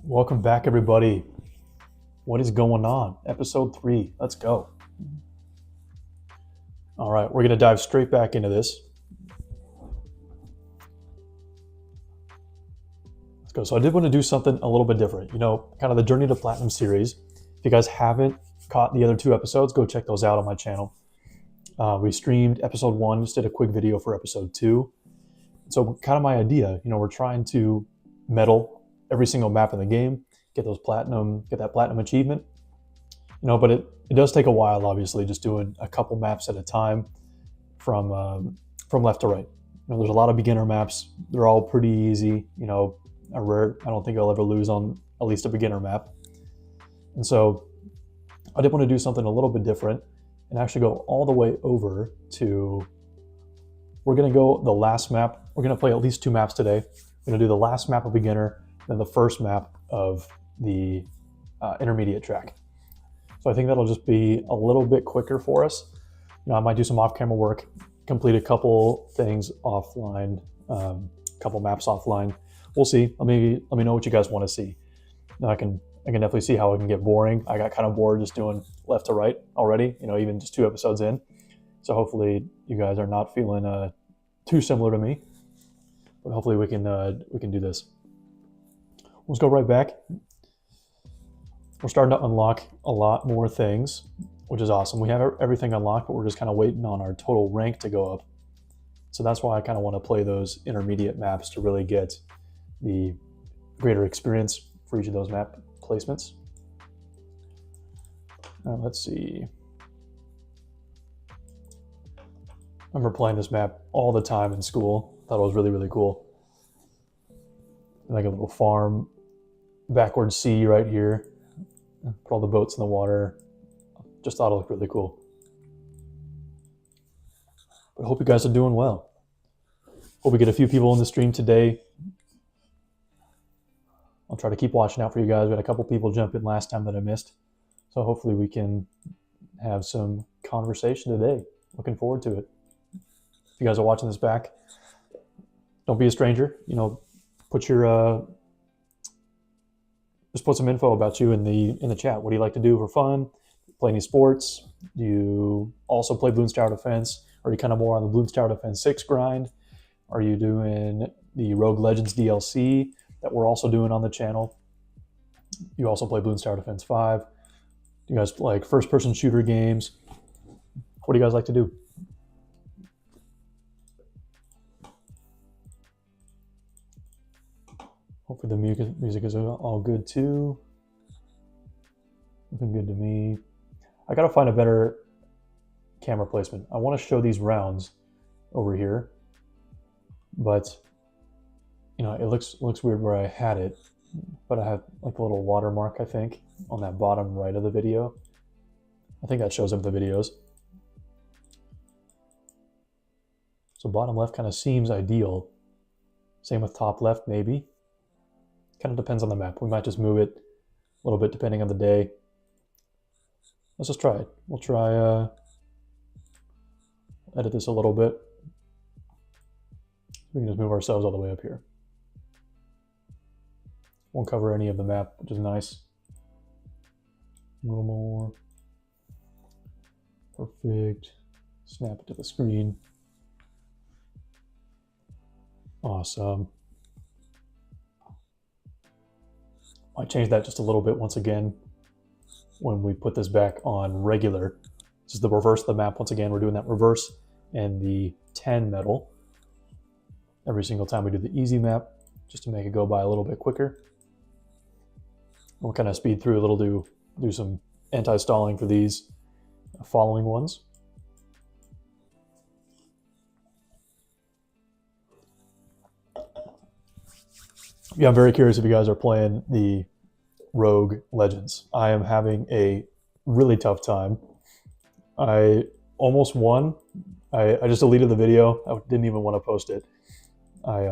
Welcome back, everybody. What is going on? Episode 3. Let's go. All right, we're going to dive straight back into this. Let's go. So I did want to do something a little bit different. You know, kind of the Journey to Platinum series. If you guys haven't caught the other 2 episodes, go check those out on my channel. We streamed episode 1, just did a quick video for episode 2. So kind of my idea, you know, we're trying to medal every single map in the game, get that platinum achievement, you know, but it does take a while, obviously, just doing a couple maps at a time from left to right. You know, there's a lot of beginner maps. They're all pretty easy, you know, I don't think I'll ever lose on at least a beginner map. And so I did want to do something a little bit different and actually go all the way over to, we're going to go the last map. We're going to play at least 2 maps today. We're going to do the last map of beginner, then the first map of the intermediate track. So I think that'll just be a little bit quicker for us. You know, I might do some off-camera work, complete a couple things offline, couple maps offline. We'll see. Let me know what you guys want to see. Now I can definitely see how it can get boring. I got kind of bored just doing left to right already. You know, even just 2 episodes in. So hopefully you guys are not feeling too similar to me. But hopefully we can do this. Let's go right back. We're starting to unlock a lot more things, which is awesome. We have everything unlocked, but we're just kind of waiting on our total rank to go up. So that's why I kind of want to play those intermediate maps to really get the greater experience for each of those map placements. Now let's see. I remember playing this map all the time in school. Thought it was really, really cool. Like a little farm, backward sea right here. Put all the boats in the water. Just thought it looked really cool. But I hope you guys are doing well. Hope we get a few people in the stream today. I'll try to keep watching out for you guys. We had a couple people jump in last time that I missed. So hopefully we can have some conversation today. Looking forward to it. If you guys are watching this back, don't be a stranger. You know, put your just put some info about you in the chat. What do you like to do for fun? Play any sports? Do you also play Bloons Tower Defense? Are you kind of more on the Bloons Tower Defense 6 grind? Are you doing the Rogue Legends DLC that we're also doing on the channel? You also play Bloons Tower Defense 5. Do you guys like first-person shooter games? What do you guys like to do? Hopefully the music is all good too. Looking good to me. I gotta find a better camera placement. I want to show these rounds over here, but you know, it looks weird where I had it, but I have like a little watermark, I think, on that bottom right of the video. I think that shows up the videos. So bottom left kind of seems ideal. Same with top left, maybe. Kind of depends on the map. We might just move it a little bit depending on the day. Let's just try it. We'll try edit this a little bit. We can just move ourselves all the way up here. Won't cover any of the map, which is nice. A little more. Perfect. Snap it to the screen. Awesome. I changed that just a little bit once again when we put this back on regular. This is the reverse of the map. Once again, we're doing that reverse and the 10 medal every single time we do the easy map, just to make it go by a little bit quicker. We'll kind of speed through a little, do some anti-stalling for these following ones. Yeah, I'm very curious if you guys are playing the Rogue Legends. I am having a really tough time. I almost won. I just deleted the video. I didn't even want to post it. I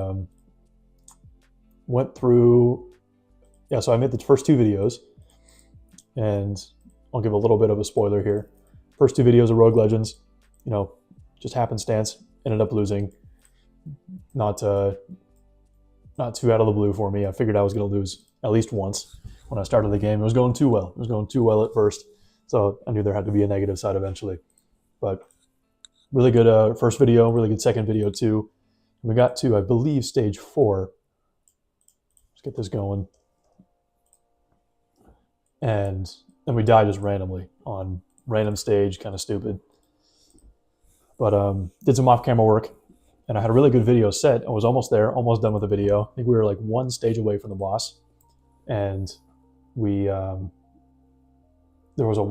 went through, yeah, so I made the first 2 videos, and I'll give a little bit of a spoiler here. First 2 videos of Rogue Legends, you know, just happenstance, ended up losing. Not not too out of the blue for me. I figured I was going to lose at least once when I started the game. It was going too well. It was going too well at first. So I knew there had to be a negative side eventually. But really good first video, really good second video too. We got to, I believe, stage 4. Let's get this going. And then we died just randomly on random stage, kind of stupid. But did some off-camera work, and I had a really good video set. I was almost there, almost done with the video. I think we were like one stage away from the boss, and we there was a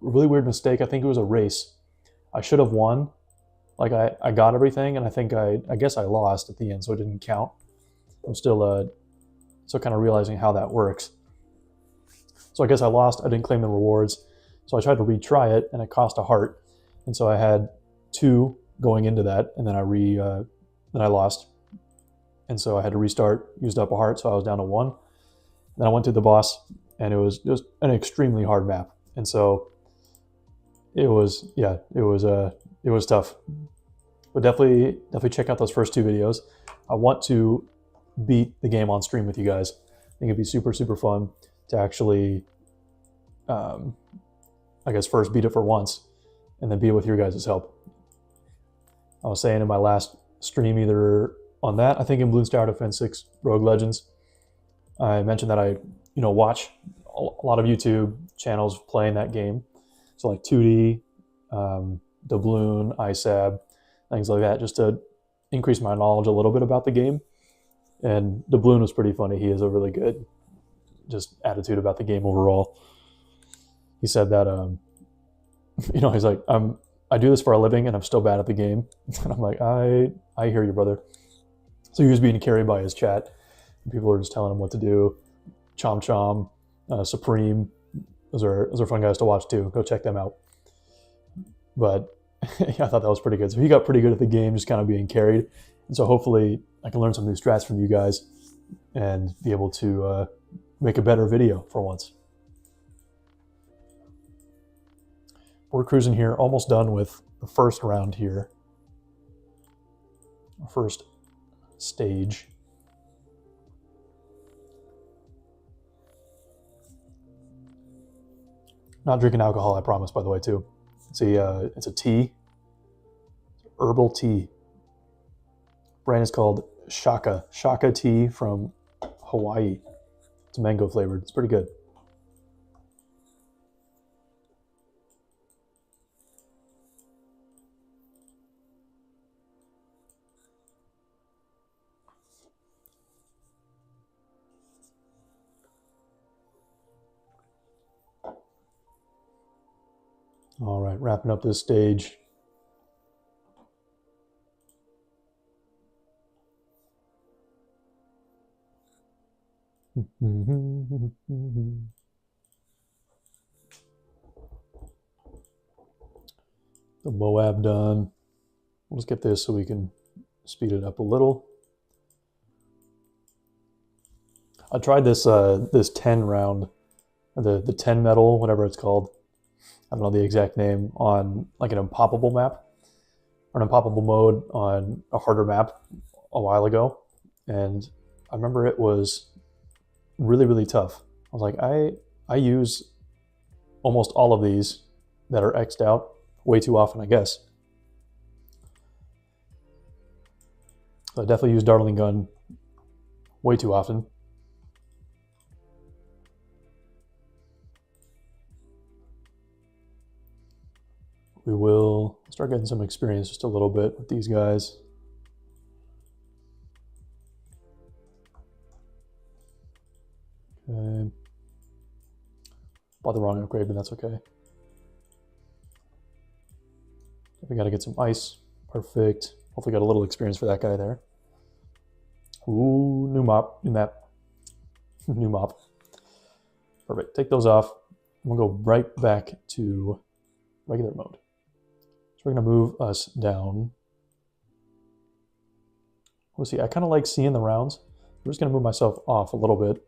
really weird mistake. I think it was a race. I should have won. Like I got everything, and I guess I lost at the end, so it didn't count. I'm still kind of realizing how that works. So I guess I lost. I didn't claim the rewards, so I tried to retry it, and it cost a heart, and so I had 2 going into that, and then I lost, and so I had to restart. Used up a heart, so I was down to 1. Then I went to the boss, and it was just an extremely hard map, and so it was tough. But definitely check out those first 2 videos. I want to beat the game on stream with you guys. I think it'd be super fun to actually, I guess, first beat it for once, and then beat it with your guys' help. I was saying in my last stream, either on that, I think in Bloons Tower Defense 6 Rogue Legends, I mentioned that I, watch a lot of YouTube channels playing that game. So like 2D, Bloon, ISAB, things like that, just to increase my knowledge a little bit about the game. And Bloon was pretty funny. He has a really good just attitude about the game overall. He said that, he's like, I do this for a living and I'm still bad at the game. And I'm like, I hear you, brother. So he was being carried by his chat. People were just telling him what to do. Chom, Supreme, those are fun guys to watch too. Go check them out. But yeah, I thought that was pretty good. So he got pretty good at the game, just kind of being carried. And so hopefully I can learn some new strats from you guys and be able to make a better video for once. We're cruising here, almost done with the first round here. First stage. Not drinking alcohol, I promise, by the way, too. It's a tea. Herbal tea. Brand is called Shaka. Shaka tea from Hawaii. It's mango flavored. It's pretty good. All right, wrapping up this stage. The Moab done. Let's get this so we can speed it up a little. I tried this 10 round, the 10 metal, whatever it's called. I don't know the exact name, on like an unpoppable map, or an unpoppable mode on a harder map a while ago. And I remember it was really tough. I was like, I use almost all of these that are X'd out way too often, I guess. So I definitely use Dartling Gun way too often. We will start getting some experience just a little bit with these guys. Okay. Bought the wrong upgrade, but that's okay. We got to get some ice. Perfect. Hopefully got a little experience for that guy there. Ooh, new map. New mop. Perfect. Take those off. We'll go right back to regular mode. So we're going to move us down. We'll see. I kind of like seeing the rounds. I'm just going to move myself off a little bit.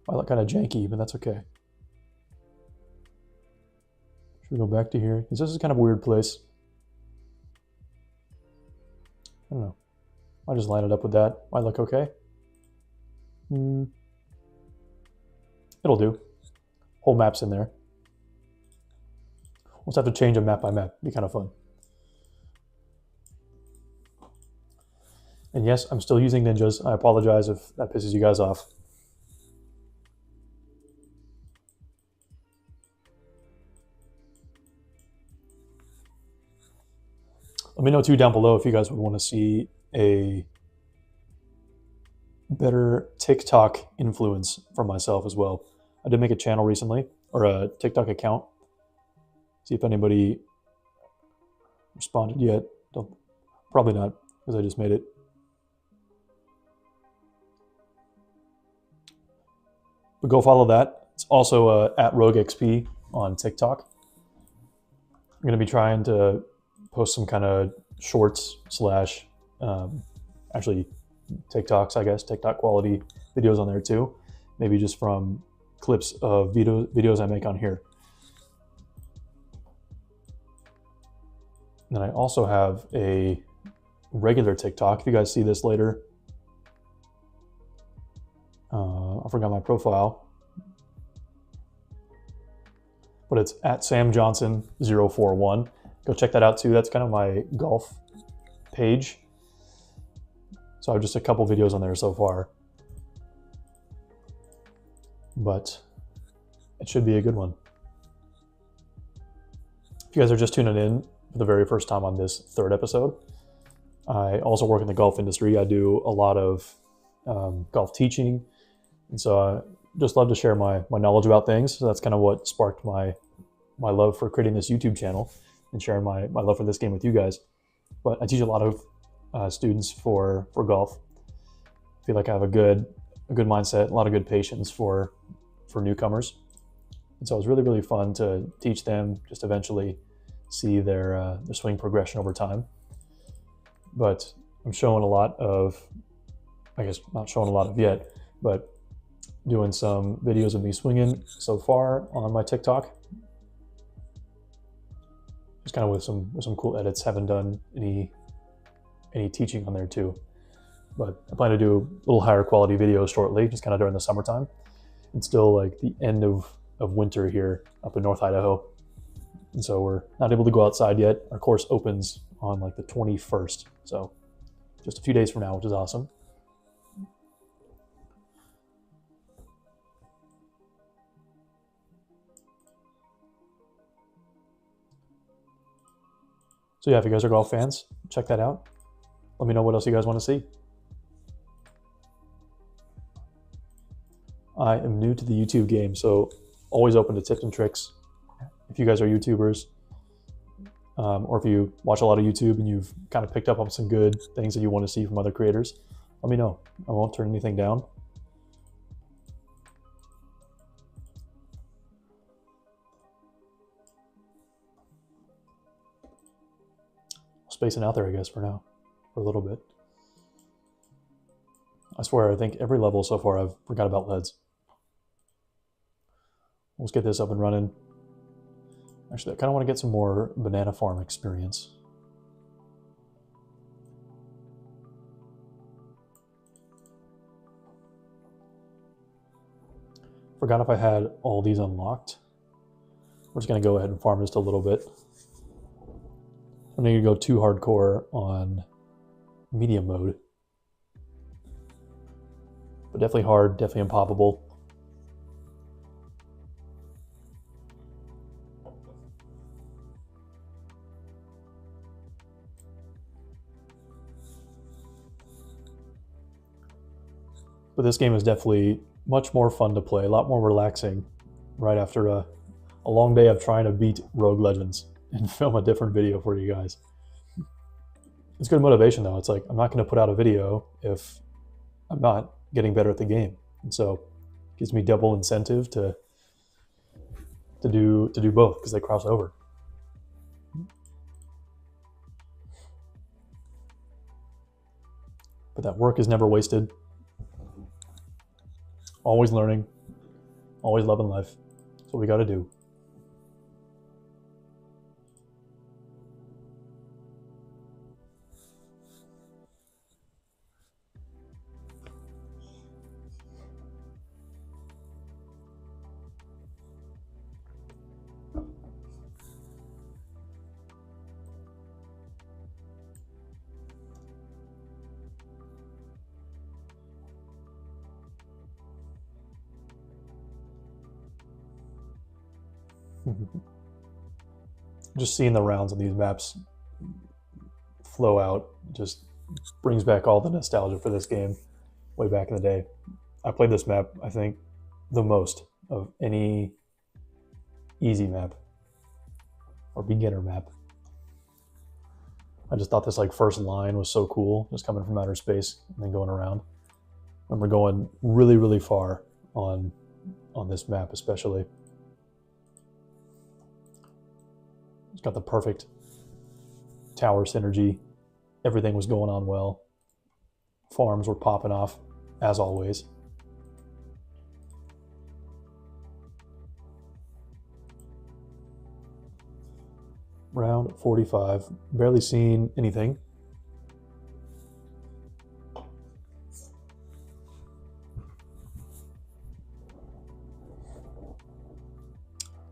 I look kind of janky, but that's okay. Should we go back to here? Because this is kind of a weird place. I don't know. I just line it up with that. Might look okay. It'll do. Whole map's in there. We'll just have to change them map by map. Be kind of fun. And yes, I'm still using ninjas. I apologize if that pisses you guys off. Let me know too down below if you guys would want to see a better TikTok influence from myself as well. I did make a channel recently, or a TikTok account. See if anybody responded yet. Probably not, because I just made it. But go follow that. It's also at RogueXP on TikTok. I'm going to be trying to post some kind of shorts slash actually TikToks, I guess, TikTok quality videos on there too. Maybe just from clips of videos I make on here. And then I also have a regular TikTok. If you guys see this later, I forgot my profile, but it's at SamJohnson041. Go check that out too. That's kind of my golf page. So I have just a couple videos on there so far, but it should be a good one. If you guys are just tuning in for the very first time on this third episode, I also work in the golf industry. I do a lot of golf teaching, and so I just love to share my knowledge about things. So that's kind of what sparked my love for creating this YouTube channel and sharing my love for this game with you guys. But I teach a lot of students for golf. I feel like I have a good mindset, a lot of good patience for newcomers, and so it was really, really fun to teach them, just eventually see their swing progression over time. But I'm showing a lot of, I guess not showing a lot of yet, but doing some videos of me swinging so far on my TikTok. Just kind of with some cool edits. Haven't done any teaching on there too, but I plan to do a little higher quality videos shortly, just kind of during the summertime. It's still like the end of winter here up in North Idaho, and so we're not able to go outside yet. Our course opens on like the 21st, so just a few days from now, which is awesome. So yeah, if you guys are golf fans, check that out. Let me know what else you guys want to see. I am new to the YouTube game, so always open to tips and tricks. If you guys are YouTubers, or if you watch a lot of YouTube and you've kind of picked up on some good things that you want to see from other creators, let me know. I won't turn anything down. Spacing out there, I guess, for now, for a little bit. I swear, I think every level so far I've forgot about leads. Let's get this up and running. Actually, I kind of want to get some more banana farm experience. Forgot if I had all these unlocked. We're just going to go ahead and farm just a little bit. I'm not going to go too hardcore on medium mode. But definitely hard, definitely unpoppable. But this game is definitely much more fun to play, a lot more relaxing right after a long day of trying to beat Rogue Legends and film a different video for you guys. It's good motivation though. It's like, I'm not going to put out a video if I'm not getting better at the game. And so it gives me double incentive to do both, because they cross over. But that work is never wasted. Always learning, always loving life. That's what we got to do. Just seeing the rounds on these maps flow out just brings back all the nostalgia for this game way back in the day. I played this map, I think, the most of any easy map or beginner map. I just thought this like first line was so cool, just coming from outer space and then going around. I remember going really, really far on this map especially. It's got the perfect tower synergy. Everything was going on well. Farms were popping off, as always. Round 45. Barely seen anything.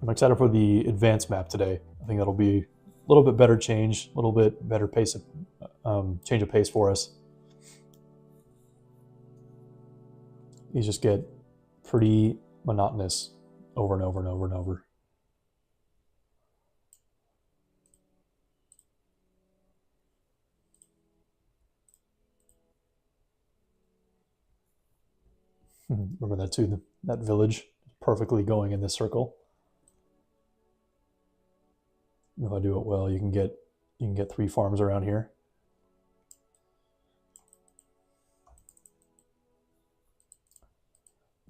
I'm excited for the advanced map today. I think that'll be a little bit better change, a little bit better pace of, change of pace for us. These just get pretty monotonous over and over and over and over. Remember that too, that village perfectly going in this circle. If I do it well, you can get 3 farms around here.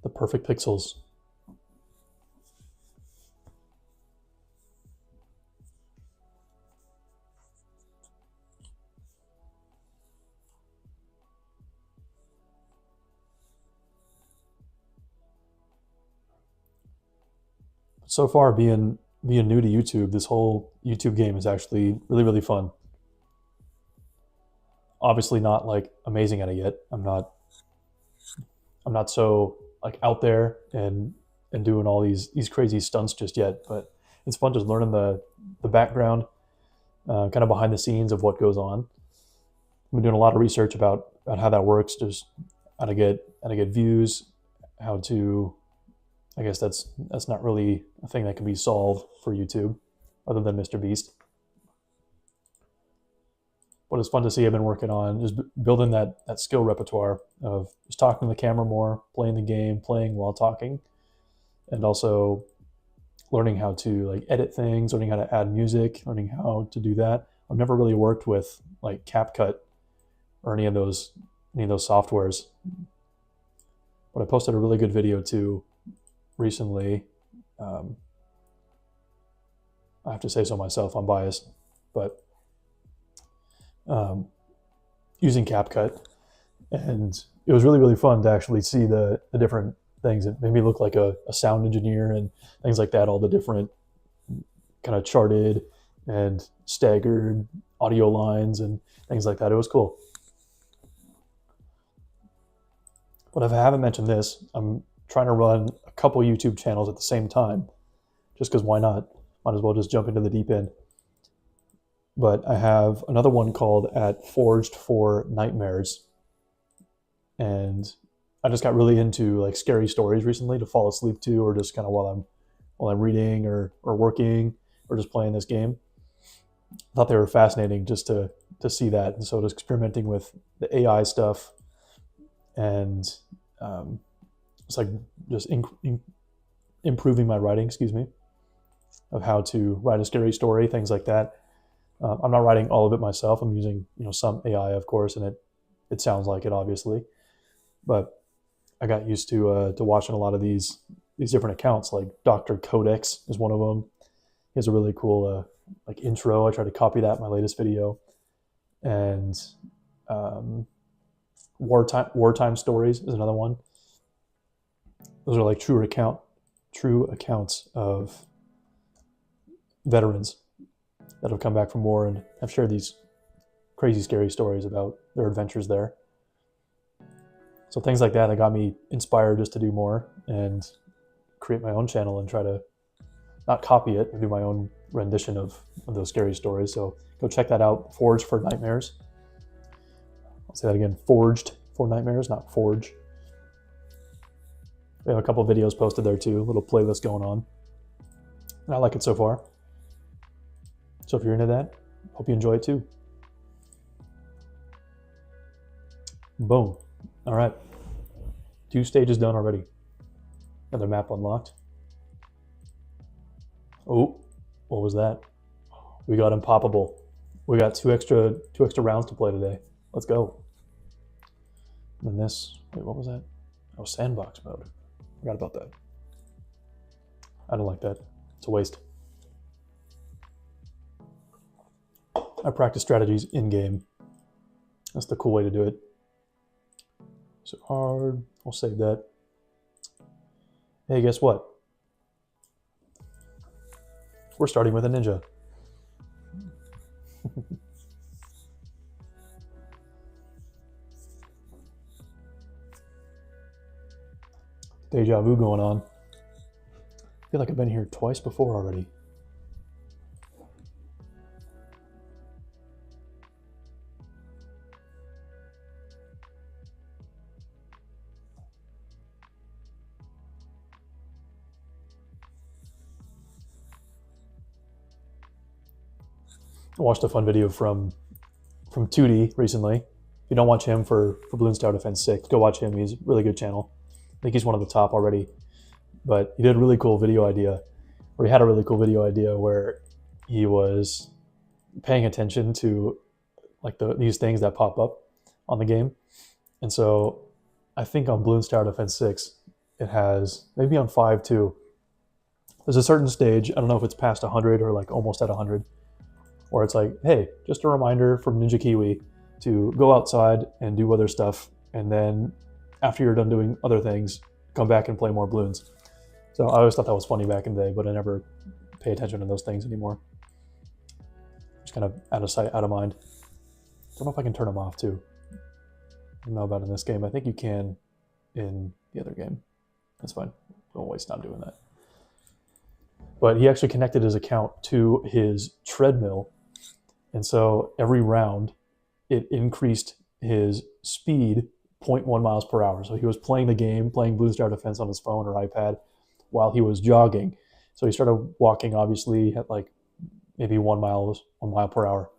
The perfect pixels. So far, being new to YouTube, this whole YouTube game is actually really, really fun. Obviously not like amazing at it yet. I'm not so like out there and doing all these crazy stunts just yet, but it's fun just learning the background, kind of behind the scenes of what goes on. I've been doing a lot of research about how that works, just how to get views, how to, I guess that's not really a thing that can be solved for YouTube other than Mr. Beast. But it's fun to see. I've been working on just building that skill repertoire of just talking to the camera more, playing the game, playing while talking, and also learning how to like edit things, learning how to add music, learning how to do that. I've never really worked with like CapCut or any of those softwares. But I posted a really good video too recently. I have to say so myself, I'm biased, but using CapCut, and it was really, really fun to actually see the different things. It made me look like a sound engineer and things like that, all the different kind of charted and staggered audio lines and things like that. It was cool. But if I haven't mentioned this, I'm trying to run a couple YouTube channels at the same time, just because why not? Might as well just jump into the deep end. But I have another one called at Forged for Nightmares, and I just got really into like scary stories recently to fall asleep to, or just kind of while I'm reading or working or just playing this game. I thought they were fascinating just to see that, and so just experimenting with the AI stuff, and it's like just improving my writing, of how to write a scary story, things like that. I'm not writing all of it myself. I'm using some AI, of course, and it sounds like it, obviously. But I got used to watching a lot of these different accounts. Like Dr. Codex is one of them. He has a really cool like intro. I tried to copy that in my latest video. And wartime stories is another one. Those are like true accounts of veterans that have come back from war and have shared these crazy, scary stories about their adventures there. So things like that got me inspired just to do more and create my own channel and try to not copy it and do my own rendition of those scary stories. So go check that out, Forged for Nightmares. I'll say that again, Forged for Nightmares, not Forge. We have a couple videos posted there too, a little playlist going on. And I like it so far. So if you're into that, hope you enjoy it too. Boom. All right. 2 stages done already. Another map unlocked. Oh, what was that? We got Unpoppable. We got two extra rounds to play today. Let's go. And then this, wait, what was that? Oh, sandbox mode. Forgot about that. I don't like that. It's a waste. I practice strategies in-game. That's the cool way to do it. So hard, we'll save that. Hey, guess what? We're starting with a ninja. Deja vu going on. I feel like I've been here twice before already. I watched a fun video from 2D recently. If you don't watch him for Bloons Tower Defense 6, go watch him. He's a really good channel. I think he's one of the top already. But he did a really cool video idea, or he had a really cool video idea where he was paying attention to like these things that pop up on the game. And so I think on Bloons Tower Defense 6, it has, maybe on 5 too, there's a certain stage, I don't know if it's past 100 or like almost at 100, where it's like, hey, just a reminder from Ninja Kiwi to go outside and do other stuff, and then after you're done doing other things, come back and play more Bloons. So I always thought that was funny back in the day, but I never pay attention to those things anymore. Just kind of out of sight, out of mind. Don't know if I can turn them off too. I don't know about in this game. I think you can in the other game. That's fine. Don't waste time doing that. But he actually connected his account to his treadmill. And so every round, it increased his speed 0.1 miles per hour. So he was playing the game, playing Bloons Tower Defense on his phone or iPad while he was jogging. So he started walking, obviously, at like maybe 1 mile per hour.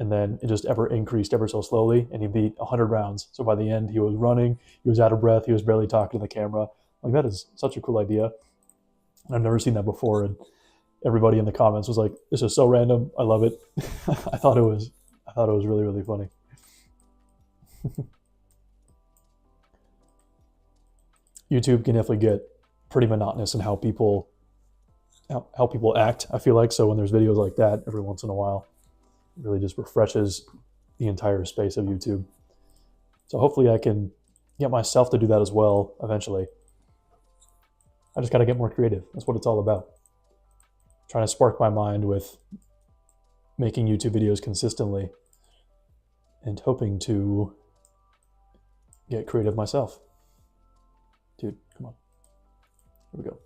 And then it just ever increased ever so slowly, and he beat 100 rounds. So by the end, he was running, he was out of breath, he was barely talking to the camera. Like, that is such a cool idea. I've never seen that before, and everybody in the comments was like, "This is so random. I love it." I thought it was really, really funny. YouTube can definitely get pretty monotonous in how people act, I feel like. So when there's videos like that every once in a while, it really just refreshes the entire space of YouTube. So hopefully I can get myself to do that as well eventually. I just got to get more creative. That's what it's all about. Trying to spark my mind with making YouTube videos consistently and hoping to get creative myself. Dude, come on. Here we go.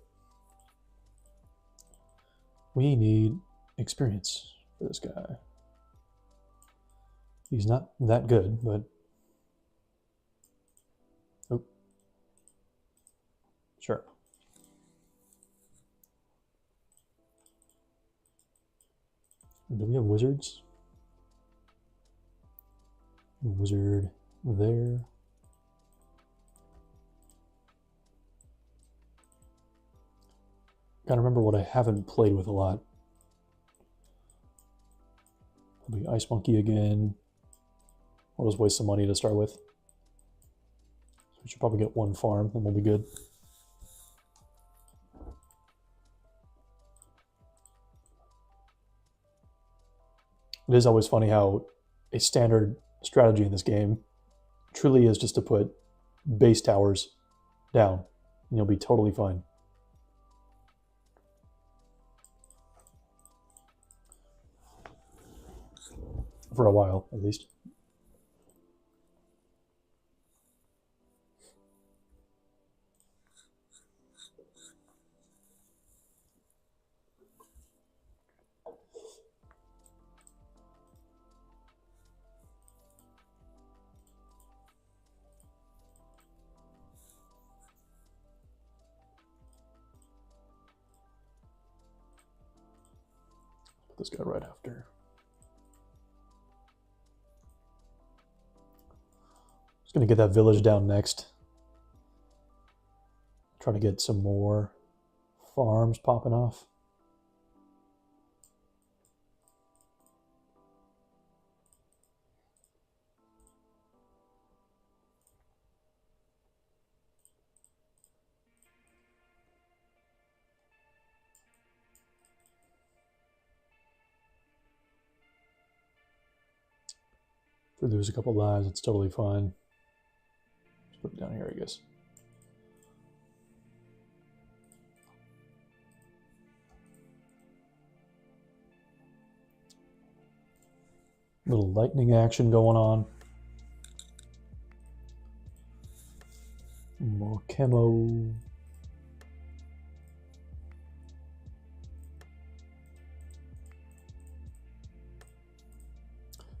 We need experience for this guy. He's not that good, but... Oh. Sure. Do we have wizards? Wizard there. Gotta remember what I haven't played with a lot. Probably Ice Monkey again. I'll just waste some money to start with. So we should probably get 1 farm, and we'll be good. It is always funny how a standard strategy in this game truly is just to put base towers down, and you'll be totally fine. For a while, at least. this guy right after. Just gonna get that village down next. Try to get some more farms popping off. If we lose a couple lives, it's totally fine. Just put it down here, I guess. Little lightning action going on. More camo.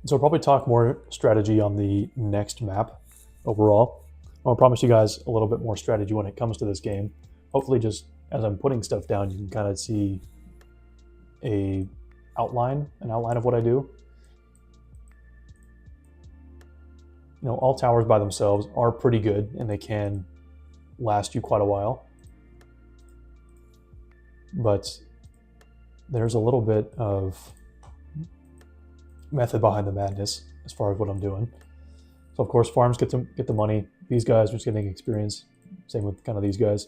So I'll probably talk more strategy on the next map overall. I'll promise you guys a little bit more strategy when it comes to this game. Hopefully just as I'm putting stuff down, you can kind of see an outline of what I do. You know, all towers by themselves are pretty good and they can last you quite a while. But there's a little bit of method behind the madness as far as what I'm doing. So of course farms get the money. These guys are just getting experience. Same with kind of these guys.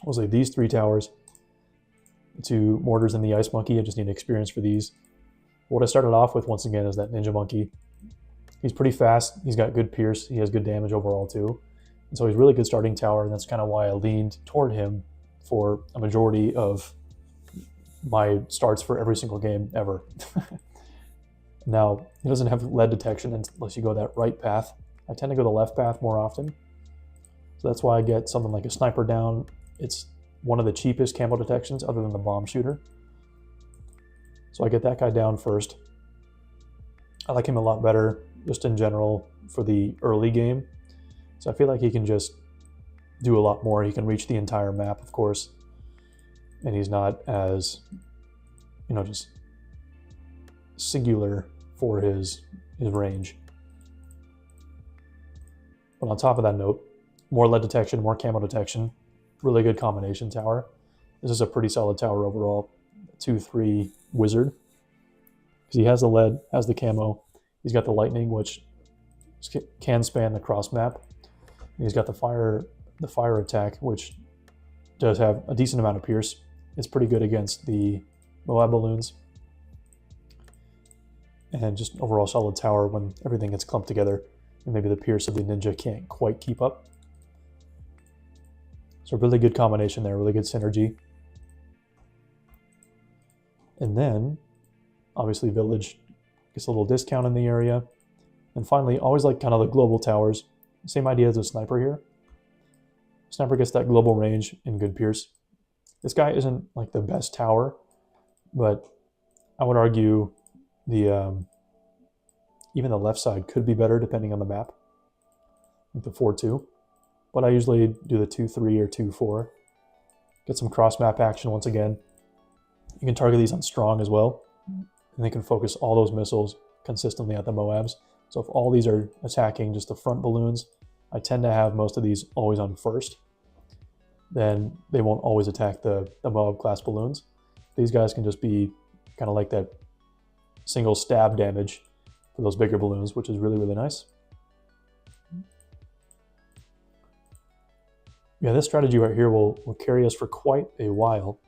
Mostly these 3 towers. The 2 mortars and the ice monkey. I just need experience for these. What I started off with once again is that ninja monkey. He's pretty fast. He's got good pierce. He has good damage overall too. And so he's a really good starting tower, and that's kind of why I leaned toward him for a majority of my starts for every single game ever. Now, he doesn't have lead detection unless you go that right path. I tend to go the left path more often. So that's why I get something like a sniper down. It's one of the cheapest camo detections other than the bomb shooter. So I get that guy down first. I like him a lot better just in general for the early game. So I feel like he can just do a lot more. He can reach the entire map, of course. And he's not as, you know, just singular for his range. But on top of that note, more lead detection, more camo detection, really good combination tower. This is a pretty solid tower overall. 2-3 wizard. Because he has the lead, has the camo. He's got the lightning, which can span the cross map. And he's got the fire attack, which does have a decent amount of pierce. It's pretty good against the Moab balloons. And just overall solid tower when everything gets clumped together. And maybe the pierce of the ninja can't quite keep up. So really good combination there, really good synergy. And then, obviously village gets a little discount in the area. And finally, always like kind of the global towers. Same idea as a sniper here. Sniper gets that global range and good pierce. This guy isn't like the best tower, but I would argue the even the left side could be better depending on the map, like the 4-2. But I usually do the 2-3 or 2-4. Get some cross map action once again. You can target these on strong as well, and they can focus all those missiles consistently at the Moabs. So if all these are attacking just the front balloons, I tend to have most of these always on first. Then they won't always attack the Moab class balloons. These guys can just be kind of like that single stab damage for those bigger balloons, which is really, really nice. Yeah, this strategy right here will carry us for quite a while.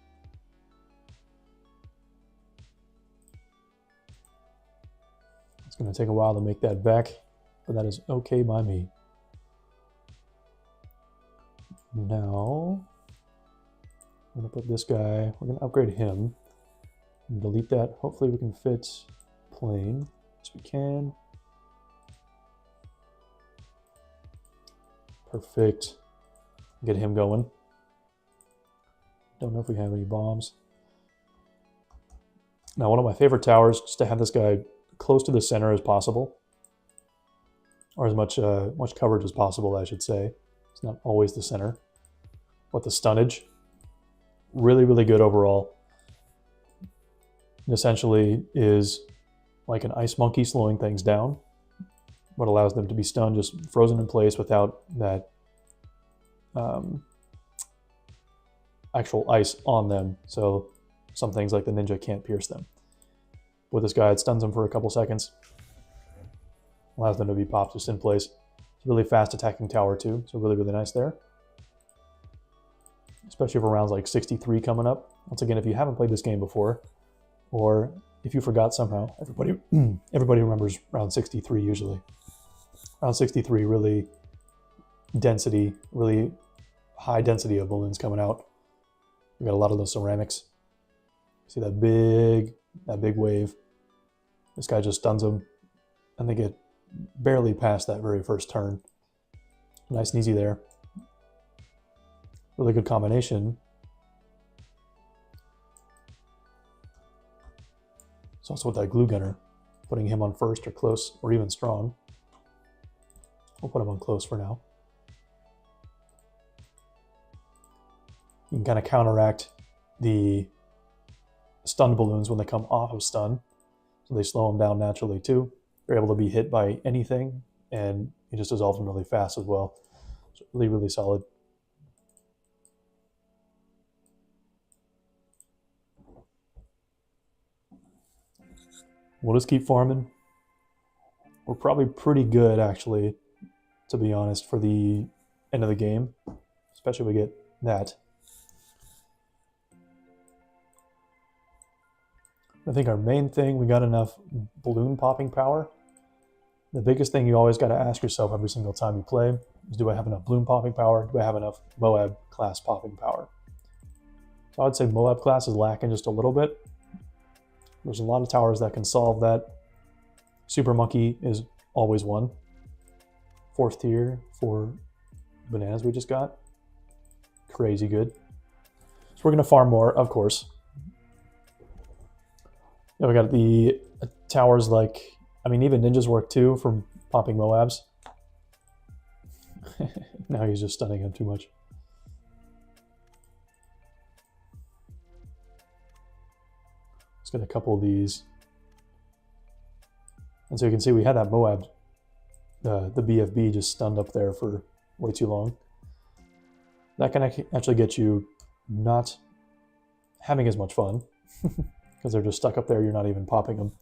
It's going to take a while to make that back, but that is okay by me. Now, I'm going to put this guy, we're going to upgrade him, and delete that. Hopefully we can fit plane. Yes, we can. Perfect. Get him going. Don't know if we have any bombs. Now, one of my favorite towers is to have this guy close to the center as possible, or as much coverage as possible, I should say. It's not always the center, but the stunnage, really, really good overall. It essentially is like an ice monkey slowing things down, but allows them to be stunned, just frozen in place without that actual ice on them. So some things like the ninja can't pierce them. With this guy, it stuns them for a couple seconds, allows them to be popped just in place. It's a really fast attacking tower too, so really, really nice there. Especially for rounds like 63 coming up. Once again, if you haven't played this game before, or if you forgot somehow, everybody remembers round 63 usually. Round 63, really density, really high density of balloons coming out. We got a lot of those ceramics. See that big wave. This guy just stuns them, and they get barely past that very first turn. Nice and easy there. Really good combination. It's also with that glue gunner, putting him on first or close or even strong. We'll put him on close for now. You can kind of counteract the stunned balloons when they come off of stun. So they slow them down naturally too. They're able to be hit by anything, and it just dissolves them really fast as well. So really, really solid. We'll just keep farming. We're probably pretty good, actually, to be honest, for the end of the game. Especially if we get that. I think our main thing, we got enough balloon popping power. The biggest thing you always got to ask yourself every single time you play is, do I have enough balloon popping power? Do I have enough Moab class popping power? So I'd say Moab class is lacking just a little bit. There's a lot of towers that can solve that. Super Monkey is always one. 4th tier for bananas we just got. Crazy good. So we're going to farm more, of course. Yeah, we got the towers like, I mean, even ninjas work too for popping Moabs. Now he's just stunning him too much. Let's get a couple of these. And so you can see we had that Moab, the BFB just stunned up there for way too long. That can actually get you not having as much fun because they're just stuck up there, you're not even popping them.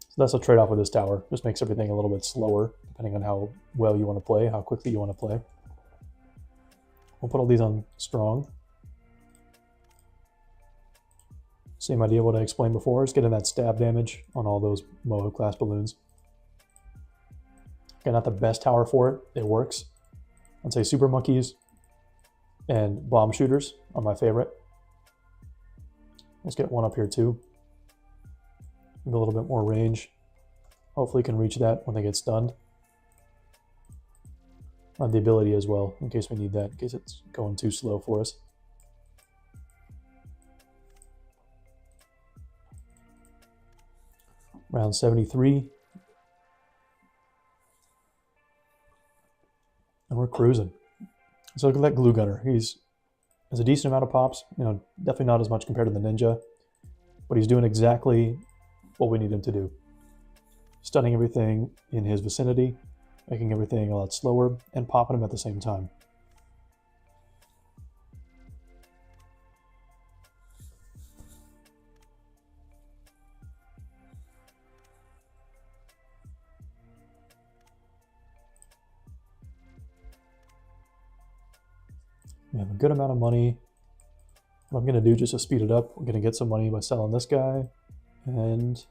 So that's a trade-off with this tower. Just makes everything a little bit slower, depending on how well you want to play, how quickly you want to play. We'll put all these on strong. Same idea what I explained before, is getting that stab damage on all those Moab class balloons. Okay, not the best tower for it, it works. I'd say Super Monkeys and Bomb Shooters are my favorite. Let's get one up here too. Give a little bit more range. Hopefully can reach that when they get stunned. And the ability as well, in case we need that, in case it's going too slow for us. Round 73. And we're cruising. So look at that glue gunner. He's has a decent amount of pops, you know, definitely not as much compared to the ninja, but he's doing exactly what we need him to do. Stunning everything in his vicinity, making everything a lot slower, and popping them at the same time. We have a good amount of money. What I'm going to do just to speed it up, we're going to get some money by selling this guy. And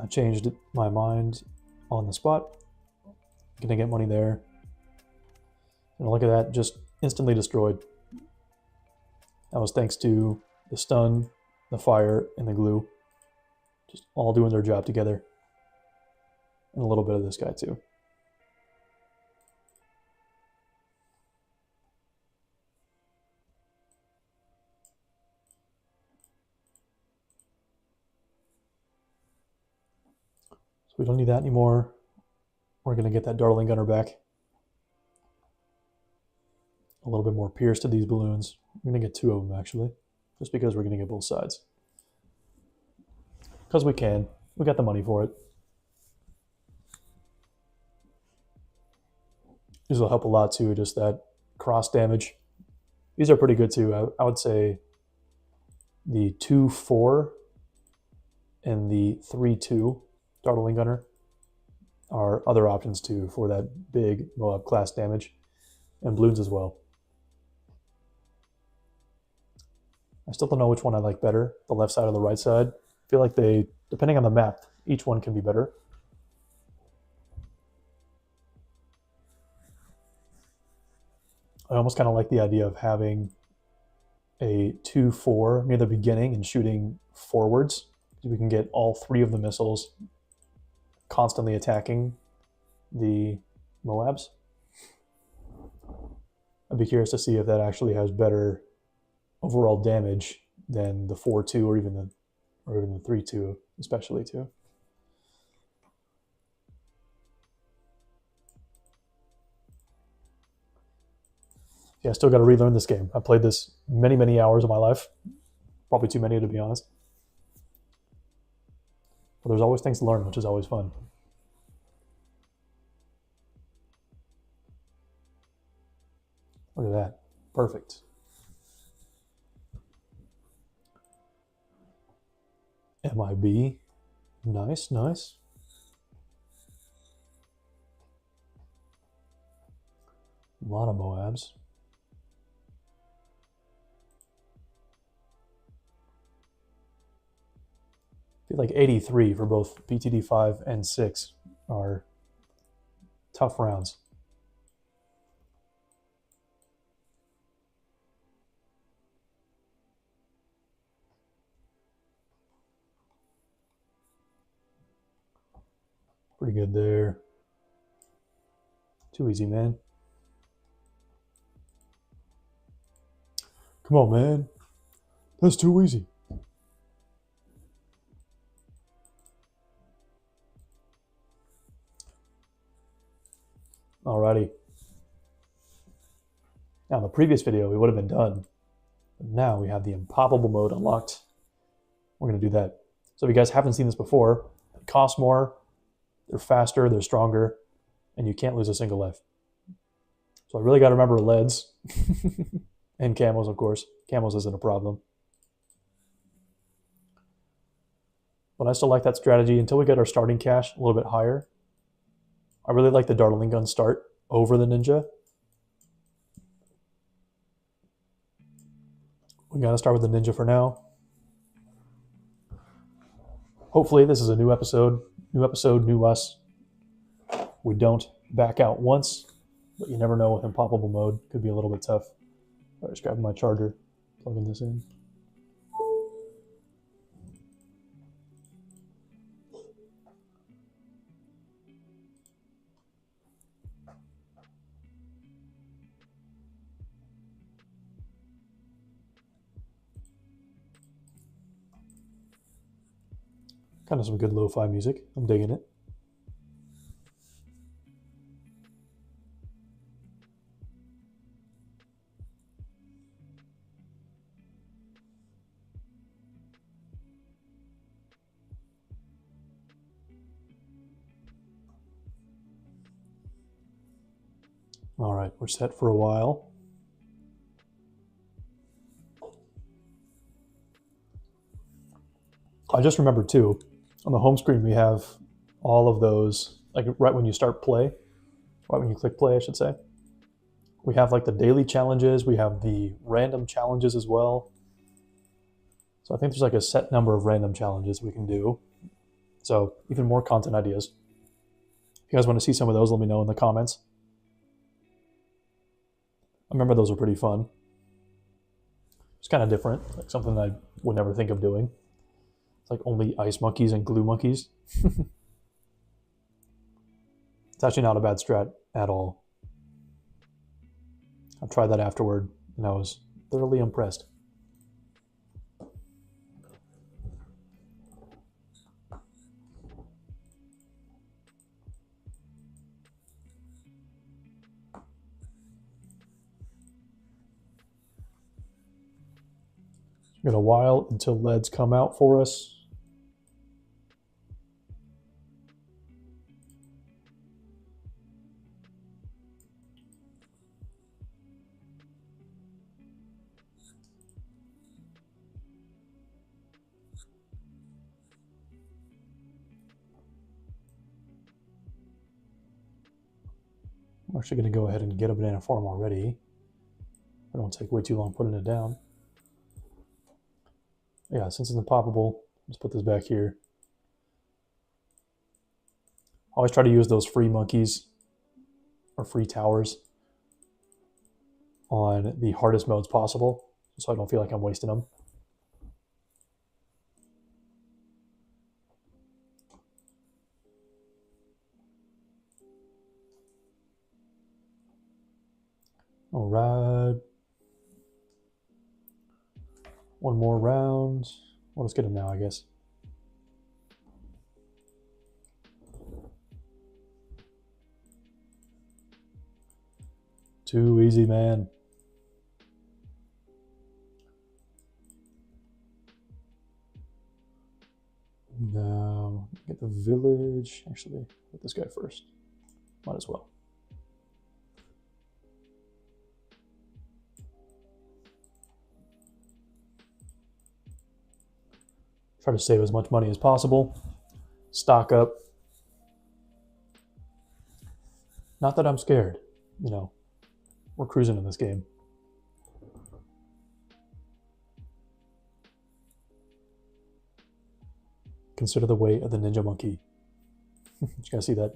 I changed my mind on the spot. Going to get money there. And look at that, just instantly destroyed. That was thanks to the stun, the fire, and the glue. Just all doing their job together. And a little bit of this guy too. We don't need that anymore. We're going to get that Darling Gunner back. a little bit more pierce to these balloons. I'm going to get 2 of them, actually, just because we're going to get both sides. Because we can. We got the money for it. These will help a lot, too, just that cross damage. These are pretty good, too. I would say the 2-4 and the 3-2 Dartling Gunner are other options, too, for that big Moab class damage. And Bloons as well. I still don't know which one I like better, the left side or the right side. I feel like they, depending on the map, each one can be better. I almost kind of like the idea of having a 2-4 near the beginning and shooting forwards. We can get all 3 of the missiles constantly attacking the Moabs. I'd be curious to see if that actually has better overall damage than the 4-2 or even the 3-2, especially too. Yeah, I still got to relearn this game. I played this many hours of my life. Probably too many, to be honest. But there's always things to learn, which is always fun. Look at that. Perfect. MIB. Nice, nice. A lot of Moabs. I feel like 83 for both PTD 5 and 6 are tough rounds. Pretty good there. Too easy, man. Come on, man. That's too easy. Alrighty. Now, in the previous video, we would have been done. But now we have the impoppable mode unlocked. We're going to do that. So if you guys haven't seen this before, it costs more, they're faster, they're stronger, and you can't lose a single life. So I really got to remember leads and camos, of course. Camos isn't a problem. But I still like that strategy until we get our starting cash a little bit higher. I really like the Dartling gun start over the Ninja. We got to start with the Ninja for now. Hopefully this is a new episode, new us. We don't back out once, but you never know with impoppable mode. Could be a little bit tough. All right, just grabbing my charger, plugging this in. Kind of some good lo-fi music. I'm digging it. All right, we're set for a while. I just remembered too, on the home screen we have all of those, like right when you start play, right when you click play, I should say. We have like the daily challenges, we have the random challenges as well. So I think there's like a set number of random challenges we can do. So even more content ideas. If you guys want to see some of those, let me know in the comments. I remember those were pretty fun. It's kind of different, like something I would never think of doing. It's like only ice monkeys and glue monkeys. It's actually not a bad strat at all. I tried that afterward and I was thoroughly impressed. Got a while until leads come out for us. I'm actually going to go ahead and get a banana farm already. I don't take way too long putting it down. Yeah, since it's unpoppable, let's put this back here. I always try to use those free monkeys or free towers on the hardest modes possible, so I don't feel like I'm wasting them. All right. One more round. Well, let's get him now, I guess. Too easy, man. Now, get the village. Actually, get this guy first. Might as well. Try to save as much money as possible. Stock up. Not that I'm scared, you know. We're cruising in this game. Consider the weight of the ninja monkey. You guys see that?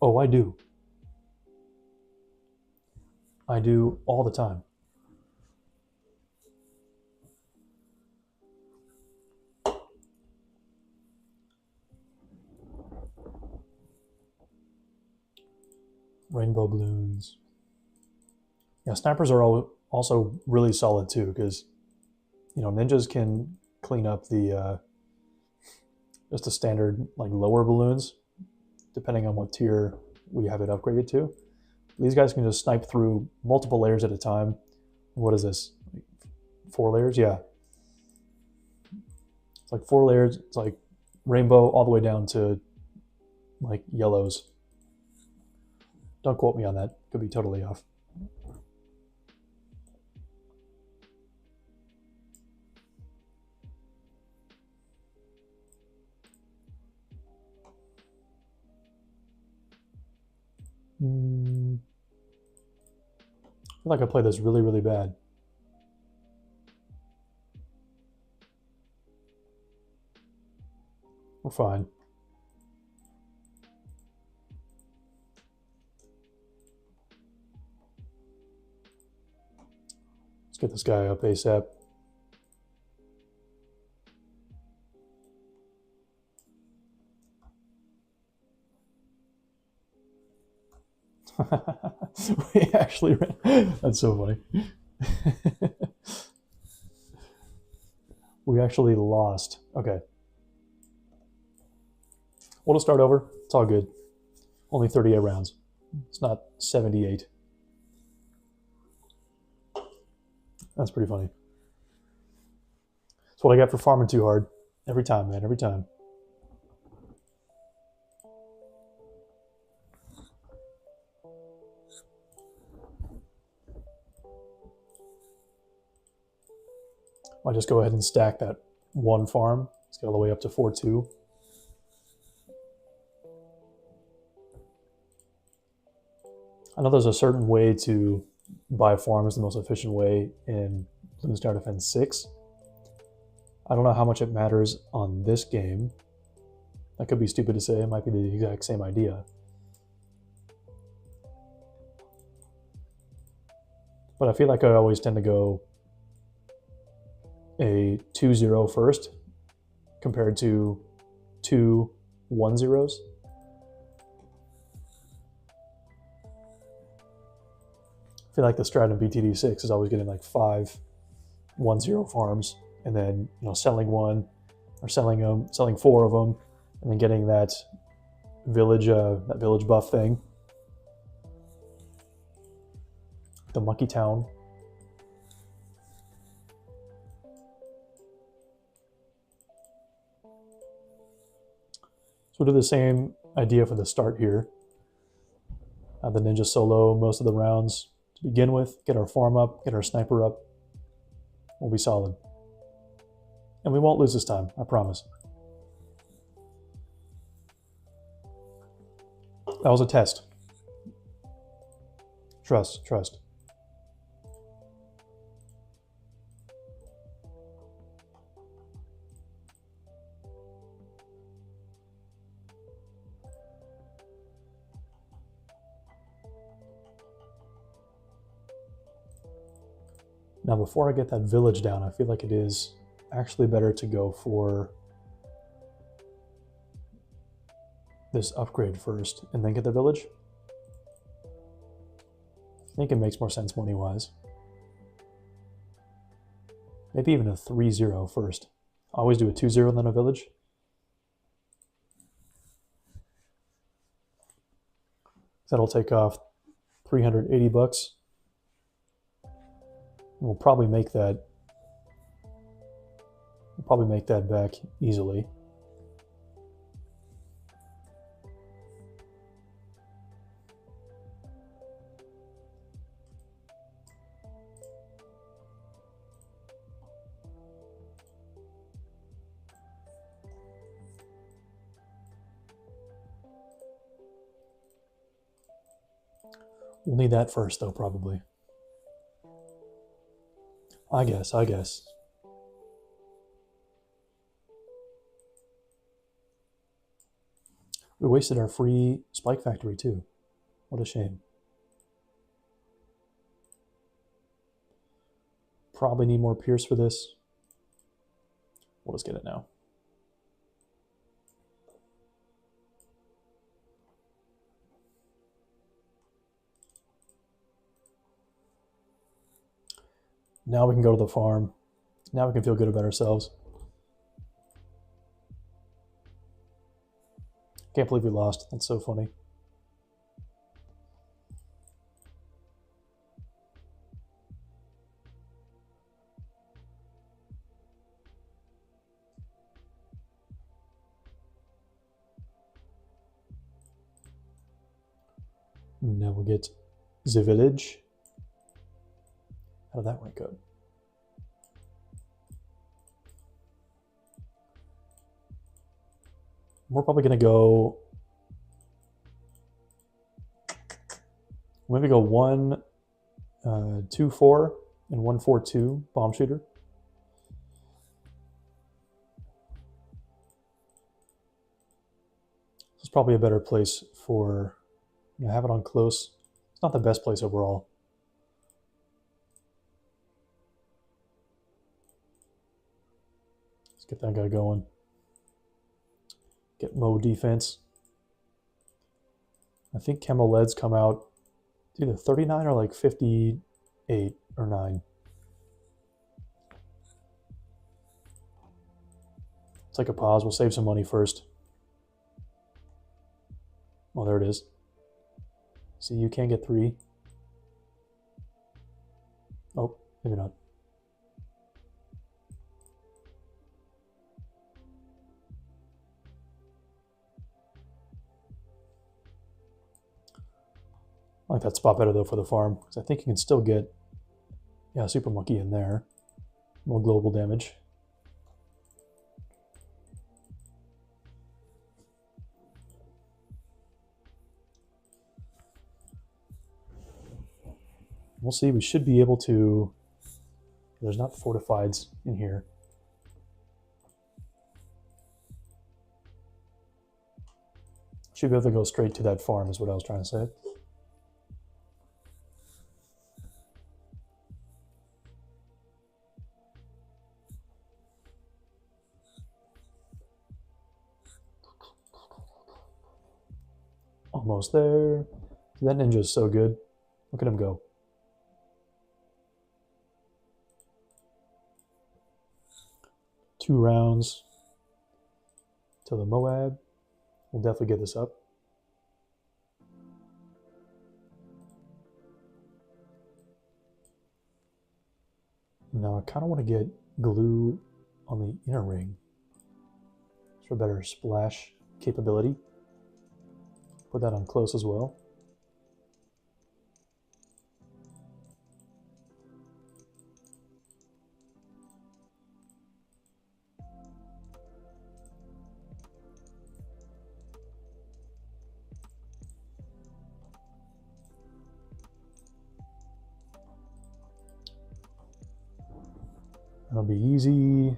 Oh, I do. I do all the time. Rainbow Bloons. Yeah, snipers are also really solid too, because you know ninjas can clean up the just the standard like lower balloons, depending on what tier we have it upgraded to. These guys can just snipe through multiple layers at a time. What is this? Like 4 layers? Yeah. It's like 4 layers. It's like rainbow all the way down to like yellows. Don't quote me on that. Could be totally off. I feel like I played this really, really bad. We're fine. Let's get this guy up ASAP. We actually ran. That's so funny. We actually lost. Okay. We'll just start over. It's all good. Only 38 rounds. It's not 78. That's pretty funny. That's what I got for farming too hard. Every time, man. Every time. I'll just go ahead and stack that one farm. Let's get all the way up to 4-2. I know there's a certain way to buy farms the most efficient way in Bloons Tower Defense 6. I don't know how much it matters on this game. That could be stupid to say. It might be the exact same idea. But I feel like I always tend to go a 2-0 first compared to 2 1-0s. I feel like the strat in BTD6 is always getting like 5 1-0 farms, and then selling one or selling 4 of them, and then getting that village buff thing, the monkey town. So we'll do the same idea for the start here. The ninja solo most of the rounds to begin with. Get our farm up, get our sniper up. We'll be solid. And we won't lose this time, I promise. That was a test. Trust, trust. Now, before I get that village down, I feel like it is actually better to go for this upgrade first and then get the village. I think it makes more sense money-wise. Maybe even a 3-0 first. I always do a 2-0 and then a village. That'll take off 380 bucks. We'll probably make that. We'll probably make that back easily. We'll need that first, though, probably. I guess. We wasted our free spike factory, too. What a shame. Probably need more Pierce for this. We'll just get it now. Now we can go to the farm. Now we can feel good about ourselves. Can't believe we lost. That's so funny. Now we'll get the village. How did that rank up? We're probably going to go... Maybe go 1, 2, 4, and 1, 4, 2 bomb shooter. This is probably a better place for... have it on close. It's not the best place overall. Let's get that guy going. Get Mo defense. I think Camel Leads come out either 39 or like 58 or 9. Let's take a pause. We'll save some money first. Oh, there it is. See, you can get 3. Oh, maybe not. I like that spot better though for the farm, because I think you can still get, yeah, Super Monkey in there. More global damage. We'll see. We should be able to... There's not fortifieds in here. Should be able to go straight to that farm is what I was trying to say. Almost there. That ninja is so good. Look at him go. Two rounds to the Moab. We'll definitely get this up. Now I kind of want to get glue on the inner ring for better splash capability. Put that on close as well. That'll be easy.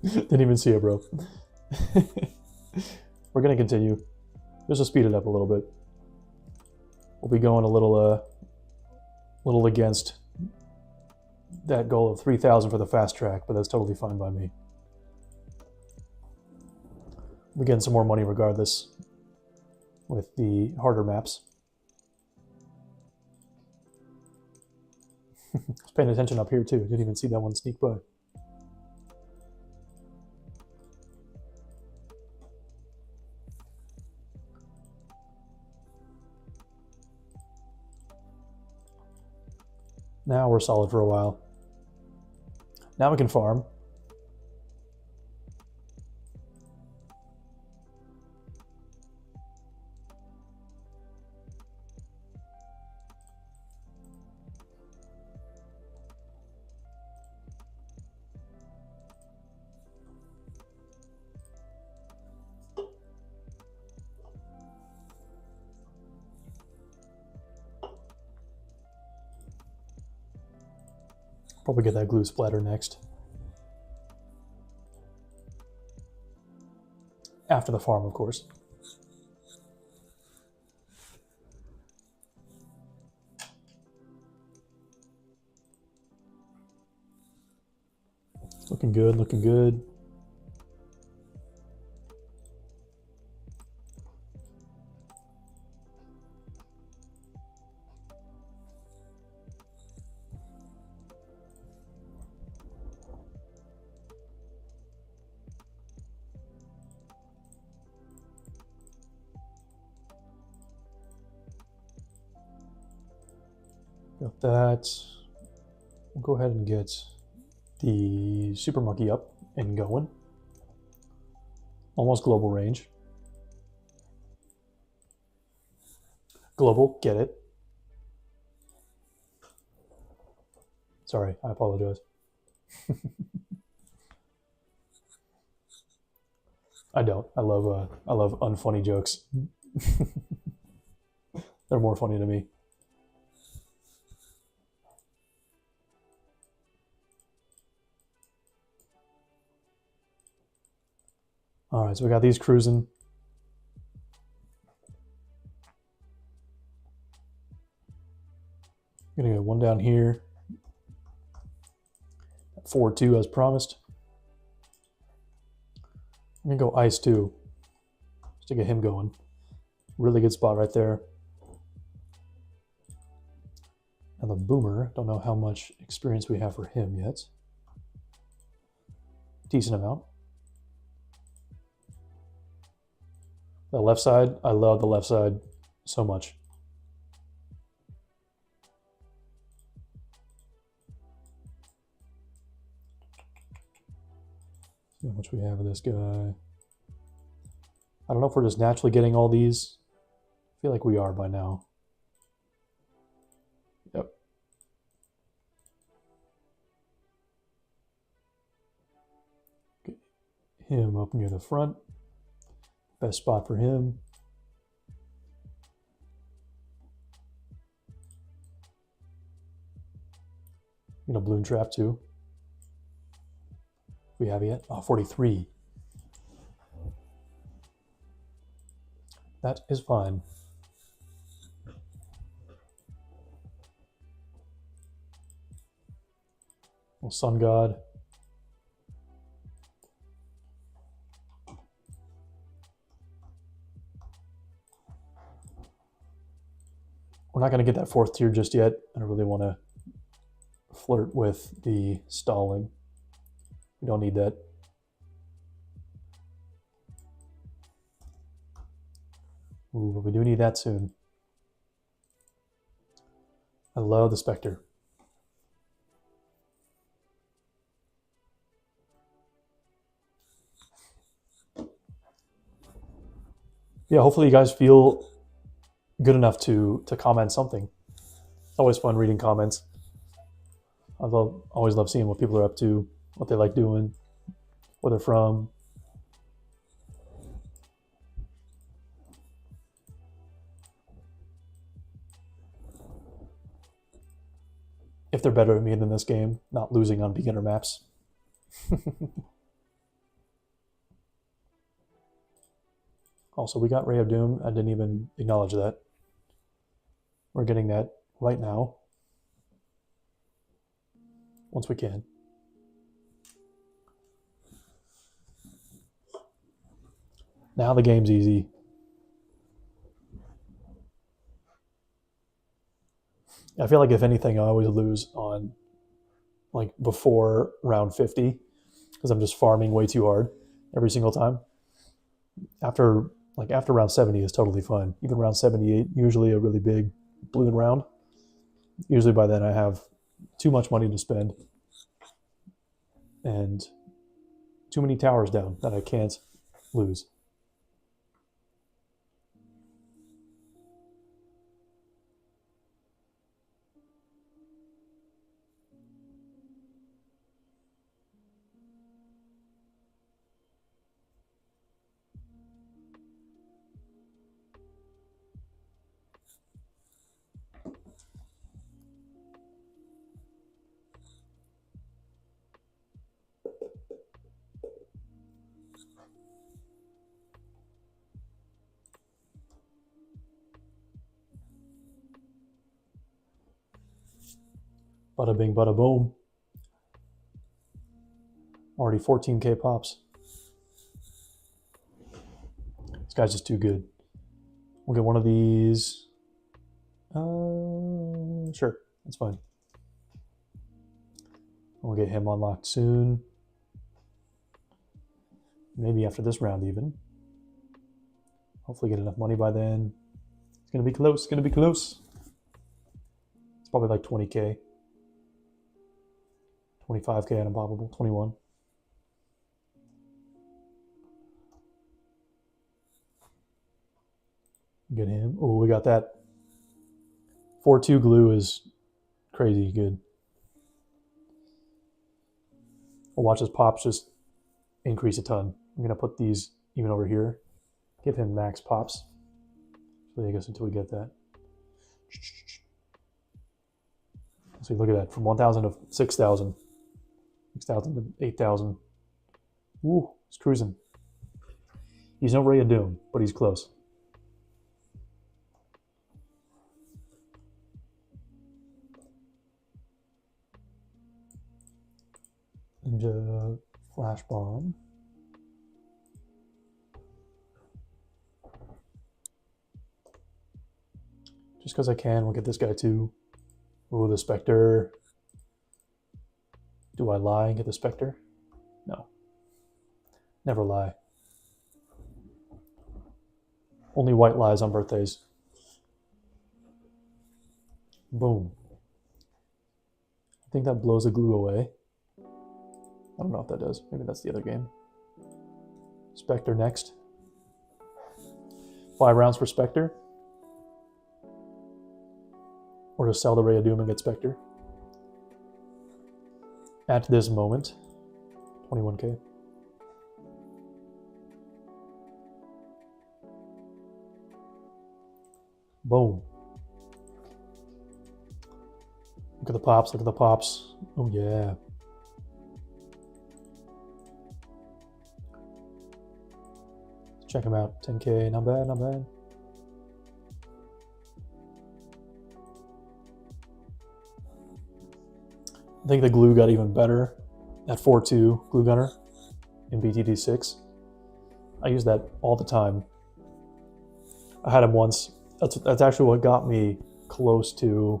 Didn't even see it, bro. We're gonna continue. Just to speed it up a little bit. We'll be going a little against that goal of 3,000 for the fast track, but that's totally fine by me. We're getting some more money regardless with the harder maps. I was paying attention up here too. Didn't even see that one sneak by. Now we're solid for a while. Now we can farm. Probably get that glue splatter next. After the farm, of course. Looking good, looking good. Got that. We'll go ahead and get the super monkey up and going. Almost global range. Global, get it. Sorry, I apologize. I don't. I love unfunny jokes. They're more funny to me. All right, so we got these cruising. I'm gonna get one down here. 4-2 as promised. I'm gonna go ice 2 just to get him going. Really good spot right there. And the boomer, don't know how much experience we have for him yet. Decent amount. The left side, I love the left side so much. See how much we have of this guy. I don't know if we're just naturally getting all these. I feel like we are by now. Yep. Get him up near the front. Best spot for him. You know, balloon trap too. We have yet? Oh, 43. That is fine. Well, Sun God. We're not going to get that 4th tier just yet. I don't really want to flirt with the stalling. We don't need that. Ooh, but we do need that soon. I love the Spectre. Yeah, hopefully you guys feel good enough to comment something. It's always fun reading comments. Always love seeing what people are up to, what they like doing, where they're from. If they're better at me than this game, not losing on beginner maps. Also, we got Ray of Doom. I didn't even acknowledge that. We're getting that right now. Once we can. Now the game's easy. I feel like if anything, I always lose on like before round 50 because I'm just farming way too hard every single time. After round 70 is totally fine. Even round 78, usually a really big balloon round. Usually by then I have too much money to spend and too many towers down that I can't lose. Bada bing, bada boom. Already 14k pops. This guy's just too good. We'll get one of these. Sure, that's fine. We'll get him unlocked soon. Maybe after this round even. Hopefully get enough money by then. It's gonna be close, it's gonna be close. It's probably like 20k. 25k unpoppable, 21. Get him. Oh, we got that. 4-2 glue is crazy good. We'll watch his pops just increase a ton. I'm gonna put these even over here. Give him max pops. So I guess until we get that. So look at that. From 1,000 to 6,000. 6,000 to 8,000. Ooh, he's cruising. He's no Ray of Doom, but he's close. Ninja flash bomb. Just because I can, we'll get this guy too. Ooh, the Spectre. Do I lie and get the Spectre? No. Never lie. Only white lies on birthdays. Boom. I think that blows the glue away. I don't know if that does. Maybe that's the other game. Spectre next. 5 rounds for Spectre. Or just sell the Ray of Doom and get Spectre. At this moment, 21k. Boom. Look at the pops, look at the pops. Oh yeah. Check them out. 10k, not bad, not bad. I think the glue got even better at 4-2 glue gunner in BTD6. I use that all the time. I had him once. That's actually what got me close to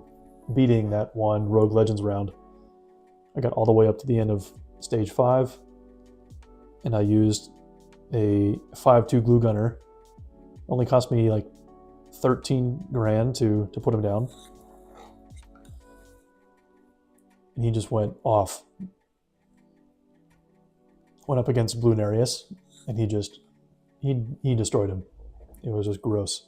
beating that one Rogue Legends round. I got all the way up to the end of stage 5, and I used a 5-2 glue gunner. Only cost me like 13 grand to put him down. And he just went off. Went up against Bloonarius, and he destroyed him. It was just gross.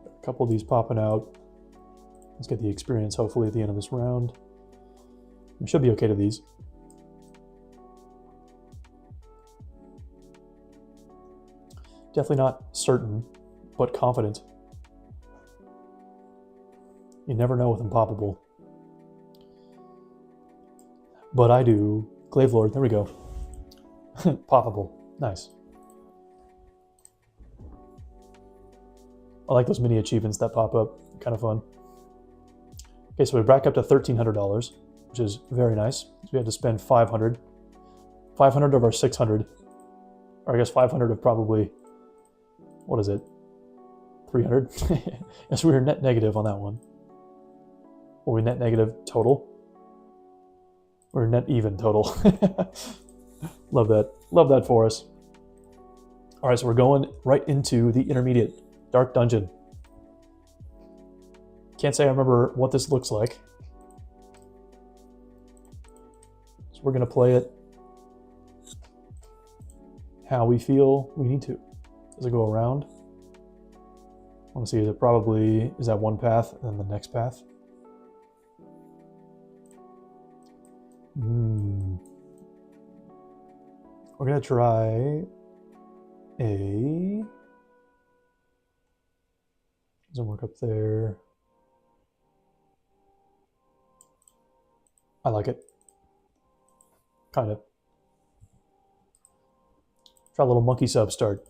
A couple of these popping out. Let's get the experience hopefully at the end of this round. We should be okay to these. Definitely not certain, but confident. You never know with Impoppable. But I do. Glaive Lord, there we go. Poppable, nice. I like those mini achievements that pop up, kind of fun. Okay, so we back up to $1,300, which is very nice. So we had to spend 500. 500 of our 600, or I guess 500 of probably, what is it? 300? Yes, we were net negative on that one. Were we net negative total? Or net even total? Love that. Love that for us. All right, so we're going right into the intermediate Dark Dungeon. Can't say I remember what this looks like. So we're going to play it how we feel we need to. Does it go around? I want to see, is that one path and then the next path? We're going to try a... Doesn't work up there. I like it. Kind of. Try a little monkey sub start.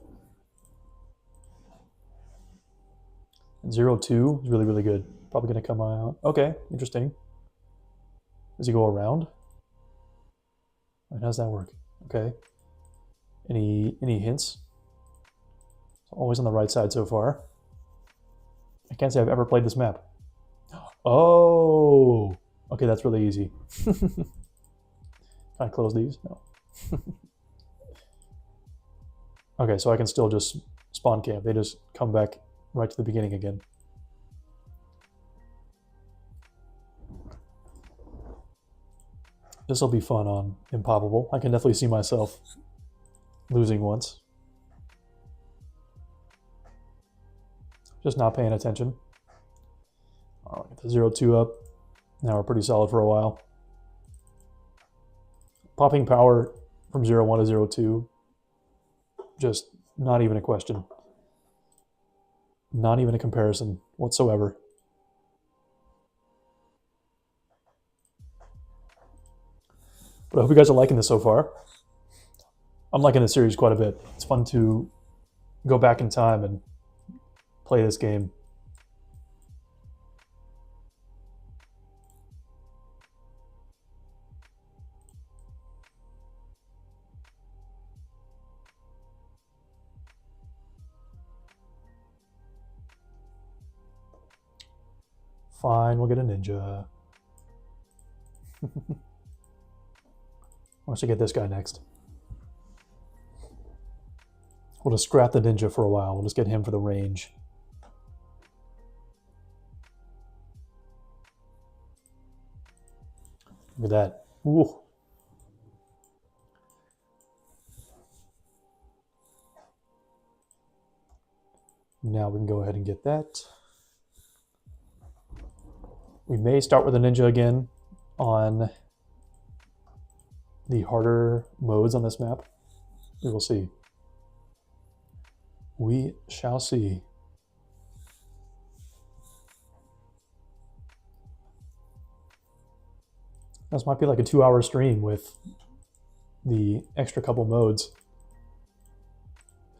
0-2 is really, really good. Probably going to come out. Okay, interesting. Does he go around? How does that work? Okay. Any hints? Always on the right side so far. I can't say I've ever played this map. Oh! Okay, that's really easy. Can I close these? No. Okay, so I can still just spawn camp. They just come back right to the beginning again. This will be fun on Impoppable. I can definitely see myself losing once. Just not paying attention. I'll get the 0-2 up. Now we're pretty solid for a while. Popping power from 0-1 to 0-2. Just not even a question. Not even a comparison whatsoever. But I hope you guys are liking this so far. I'm liking this series quite a bit. It's fun to go back in time and play this game. Fine, we'll get a ninja. I should get this guy next. We'll just scrap the ninja for a while. We'll just get him for the range. Look at that. Ooh. Now we can go ahead and get that. We may start with a ninja again on the harder modes on this map. We will see. We shall see. This might be like a 2-hour stream with the extra couple modes.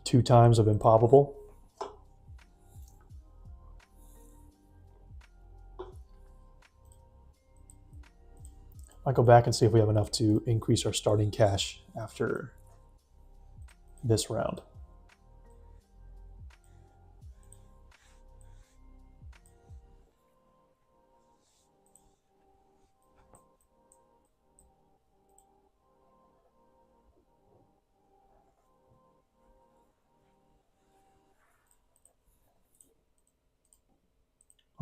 2 times of Impoppable. I'll go back and see if we have enough to increase our starting cash after this round.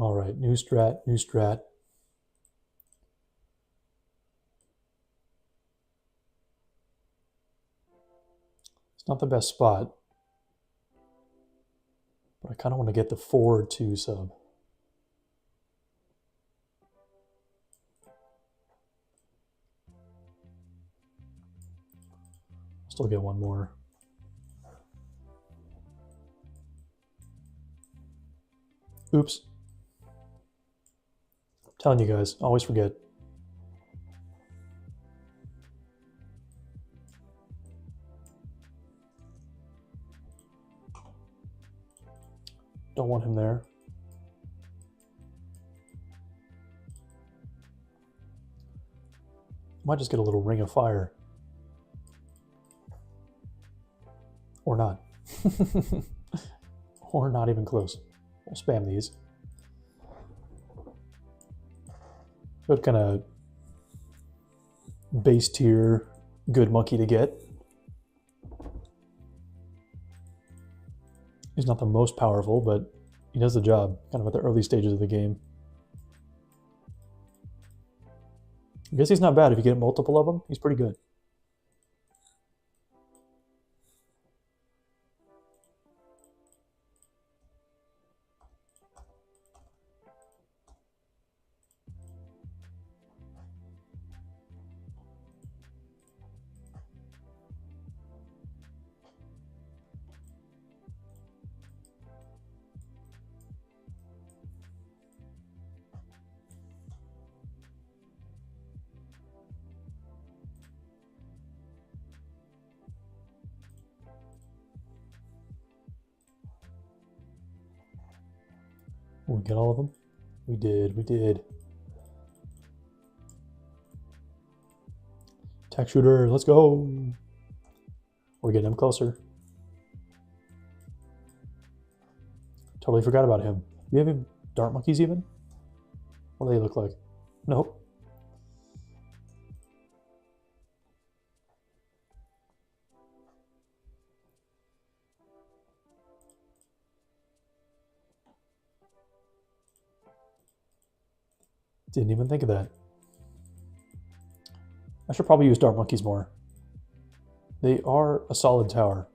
All right, new strat, new strat. It's not the best spot, but I kind of want to get the 4-2 sub. Still get one more. Oops. I'm telling you guys, always forget. Don't want him there. Might just get a little ring of fire. Or not. Or not even close. We'll spam these. What kind of base tier good monkey to get? He's not the most powerful, but he does the job, kind of at the early stages of the game. I guess he's not bad if you get multiple of them. He's pretty good. We get all of them? We did. Attack shooter, let's go. We're getting him closer. Totally forgot about him. Do we have any dart monkeys even? What do they look like? Nope. Didn't even think of that. I should probably use dart monkeys more. They are a solid tower.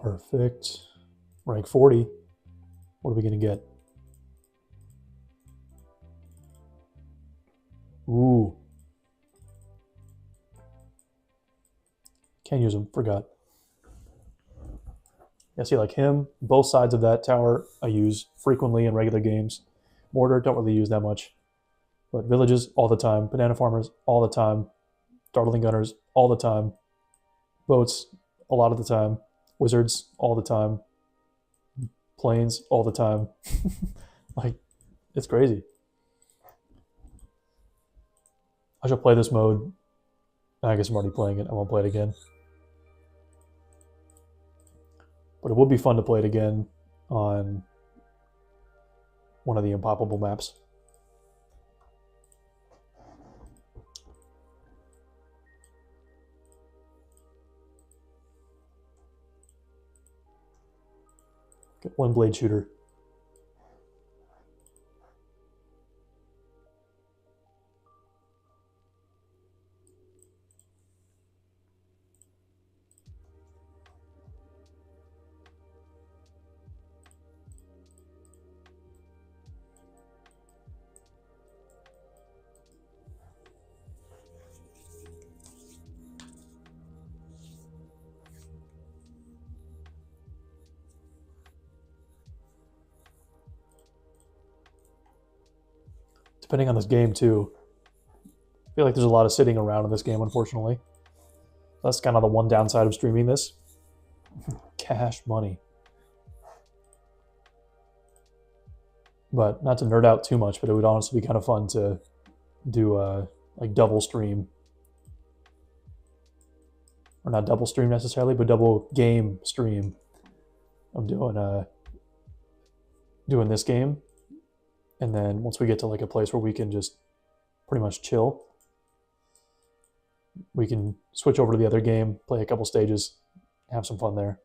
Perfect. Rank 40. What are we going to get? Ooh. Can't use them. Forgot. Yeah, see, like him, both sides of that tower I use frequently in regular games. Mortar, don't really use that much. But villages, all the time. Banana farmers, all the time. Dartling gunners, all the time. Boats, a lot of the time. Wizards, all the time. Planes, all the time. Like, it's crazy. I should play this mode. I guess I'm already playing it. I won't play it again. But it would be fun to play it again on one of the unpoppable maps. Get one blade shooter. Depending on this game too. I feel like there's a lot of sitting around in this game, unfortunately. That's kind of the one downside of streaming this. Cash money. But not to nerd out too much, but it would honestly be kind of fun to do a like double stream. Or not double stream necessarily, but double game stream. I'm doing this game And then once we get to like a place where we can just pretty much chill, we can switch over to the other game, play a couple stages, have some fun there.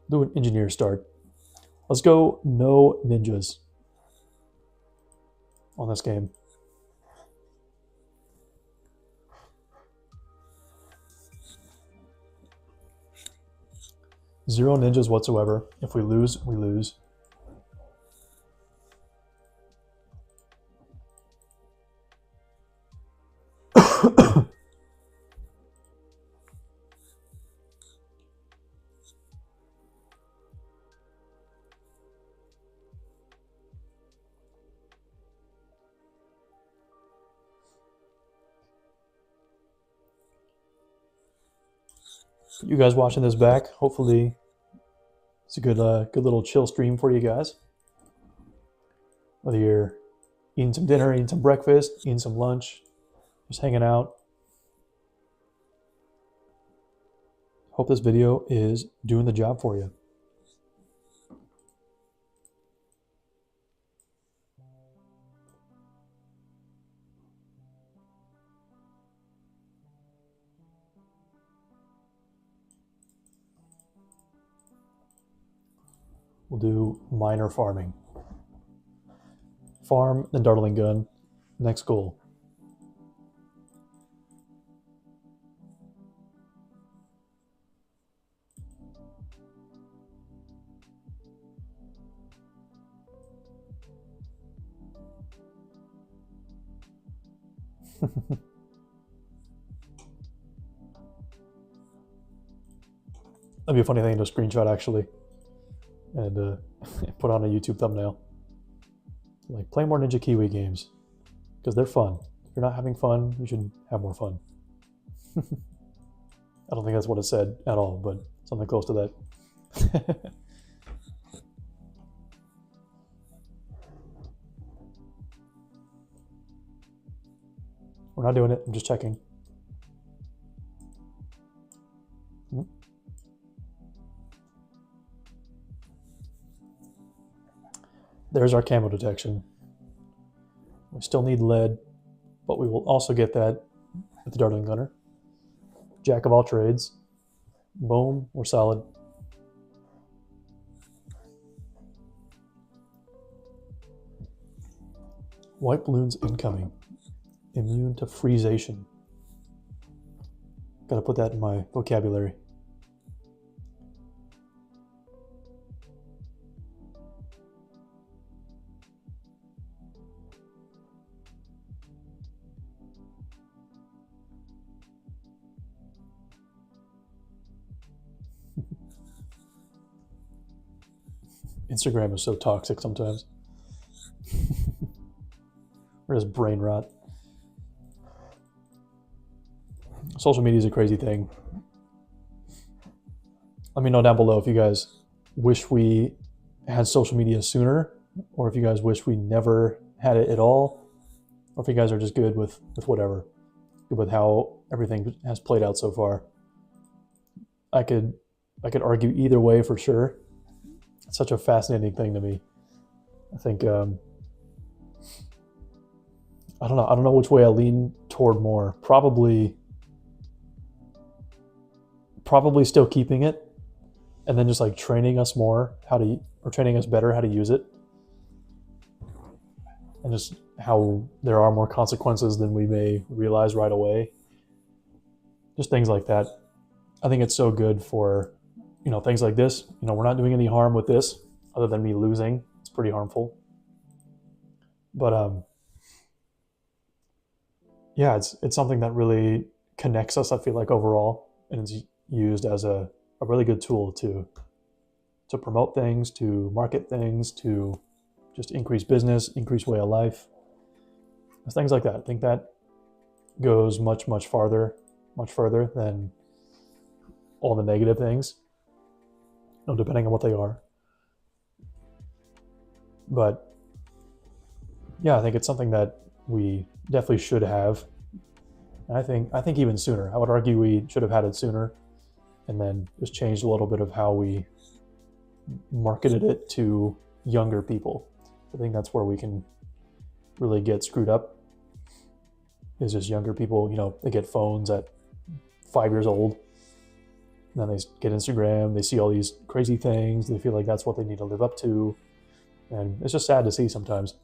Do an engineer start. Let's go no ninjas on this game. Zero ninjas whatsoever. If we lose, we lose. You guys watching this back, hopefully it's a good little chill stream for you guys. Whether you're eating some dinner, eating some breakfast, eating some lunch, just hanging out. Hope this video is doing the job for you. We'll do minor farming. Farm, then dartling gun. Next goal. That'd be a funny thing to screenshot actually, and put on a YouTube thumbnail. Like, play more Ninja Kiwi games because they're fun. If you're not having fun, you should have more fun. I don't think that's what it said at all, but something close to that. We're not doing it. I'm just checking. There's our camo detection. We still need lead, but we will also get that with the dartling gunner. Jack of all trades. Boom, we're solid. White balloons incoming. Immune to freezation. Gotta put that in my vocabulary. Instagram is so toxic sometimes. Or just brain rot. Social media is a crazy thing. Let me know down below if you guys wish we had social media sooner, or if you guys wish we never had it at all, or if you guys are just good with whatever, good with how everything has played out so far. I could argue either way for sure. It's such a fascinating thing to me. I think I don't know which way I lean toward more. Probably still keeping it, and then just like training us more training us better how to use it, and just how there are more consequences than we may realize right away. Just things like that. I think it's so good for, things like this. We're not doing any harm with this other than me losing. It's pretty harmful. But yeah, it's something that really connects us, I feel like, overall, and it's used as a really good tool to promote things, to market things, to just increase business, increase way of life. It's things like that. I think that goes much further than all the negative things, depending on what they are. But yeah, I think it's something that we definitely should have. And I think even sooner. I would argue we should have had it sooner, and then just changed a little bit of how we marketed it to younger people. I think that's where we can really get screwed up. Is just younger people, they get phones at 5 years old. And then they get Instagram, they see all these crazy things, they feel like that's what they need to live up to. And it's just sad to see sometimes.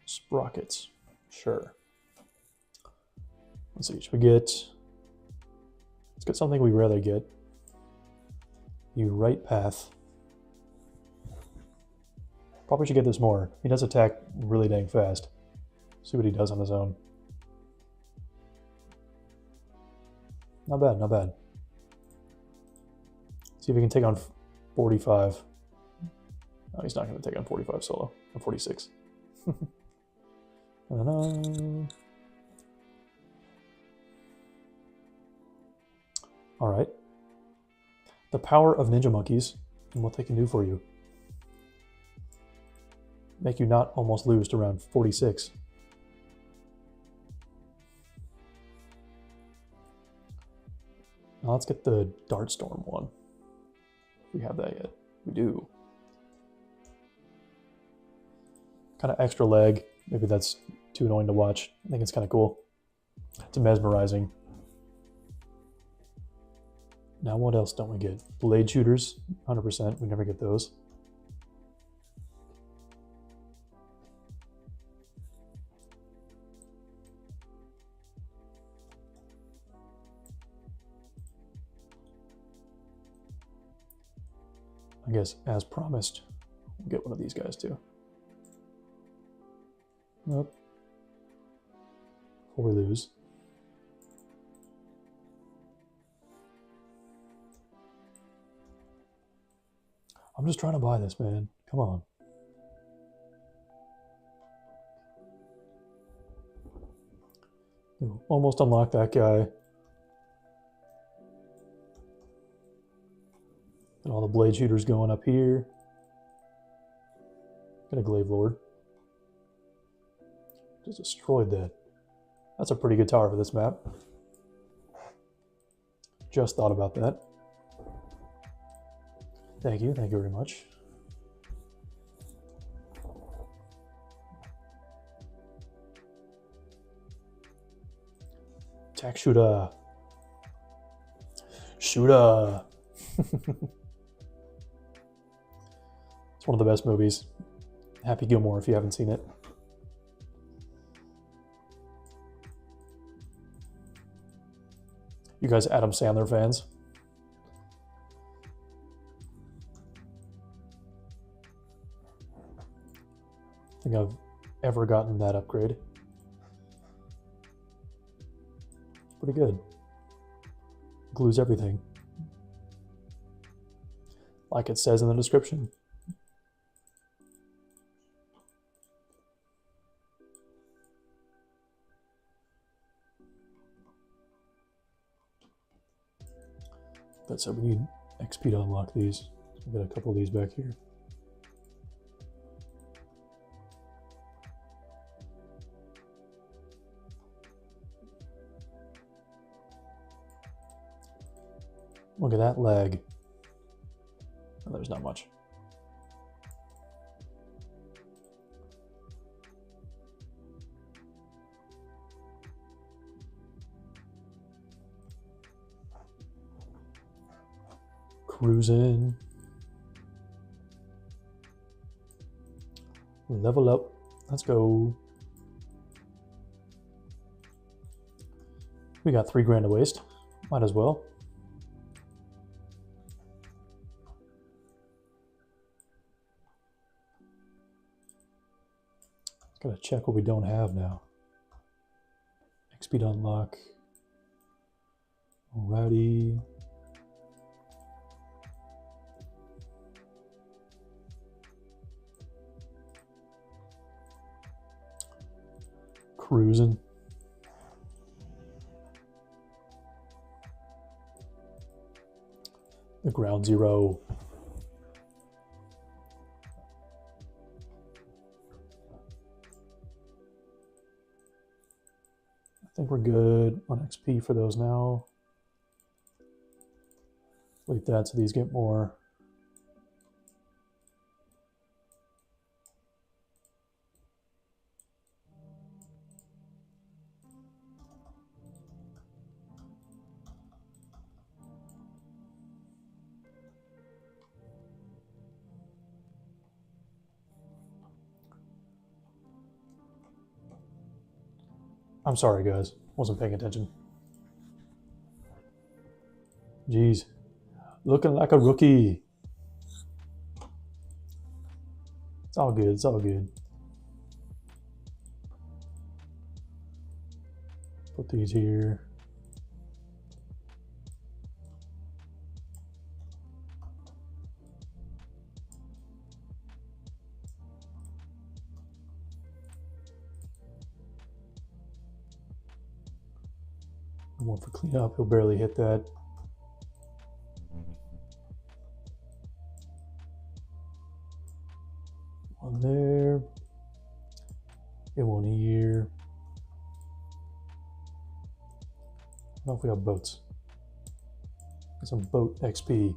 Sprockets, sure. Let's see, should we let's get something we rarely get. You right path. Probably should get this more. He does attack really dang fast. See what he does on his own. Not bad, not bad. See if he can take on 45. No, he's not going to take on 45 solo. Or 46. All right. The power of ninja monkeys and what they can do for you. Make you not almost lose to round 46. Now let's get the Dartstorm one. If we have that yet. We do. Kind of extra leg. Maybe that's too annoying to watch. I think it's kind of cool. It's mesmerizing. Now what else don't we get? Blade shooters, 100%. We never get those. I guess, as promised, we'll get one of these guys too. Nope. Before we lose. I'm just trying to buy this, man. Come on. Almost unlocked that guy. And all the blade shooters going up here. Got a glaive lord. Just destroyed that. That's a pretty good tower for this map. Just thought about that. Thank you very much. Attack shooter. Shooter. It's one of the best movies. Happy Gilmore if you haven't seen it. You guys Adam Sandler fans? I think I've ever gotten that upgrade. It's pretty good. Glues everything. Like it says in the description. That said, we need XP to unlock these. We've got a couple of these back here. Look at that leg. Oh, there's not much. Cruising. Level up. Let's go. We got 3 grand to waste. Might as well. Gotta check what we don't have now. XP to unlock. Alrighty. Cruising. The ground zero. I think we're good on XP for those now. Delete that so these get more. I'm sorry, guys. Wasn't paying attention. Jeez. Looking like a rookie. It's all good. It's all good. Put these here. One for cleanup. He'll barely hit that. One there. Get one here. I don't know if we have boats. Get some boat XP.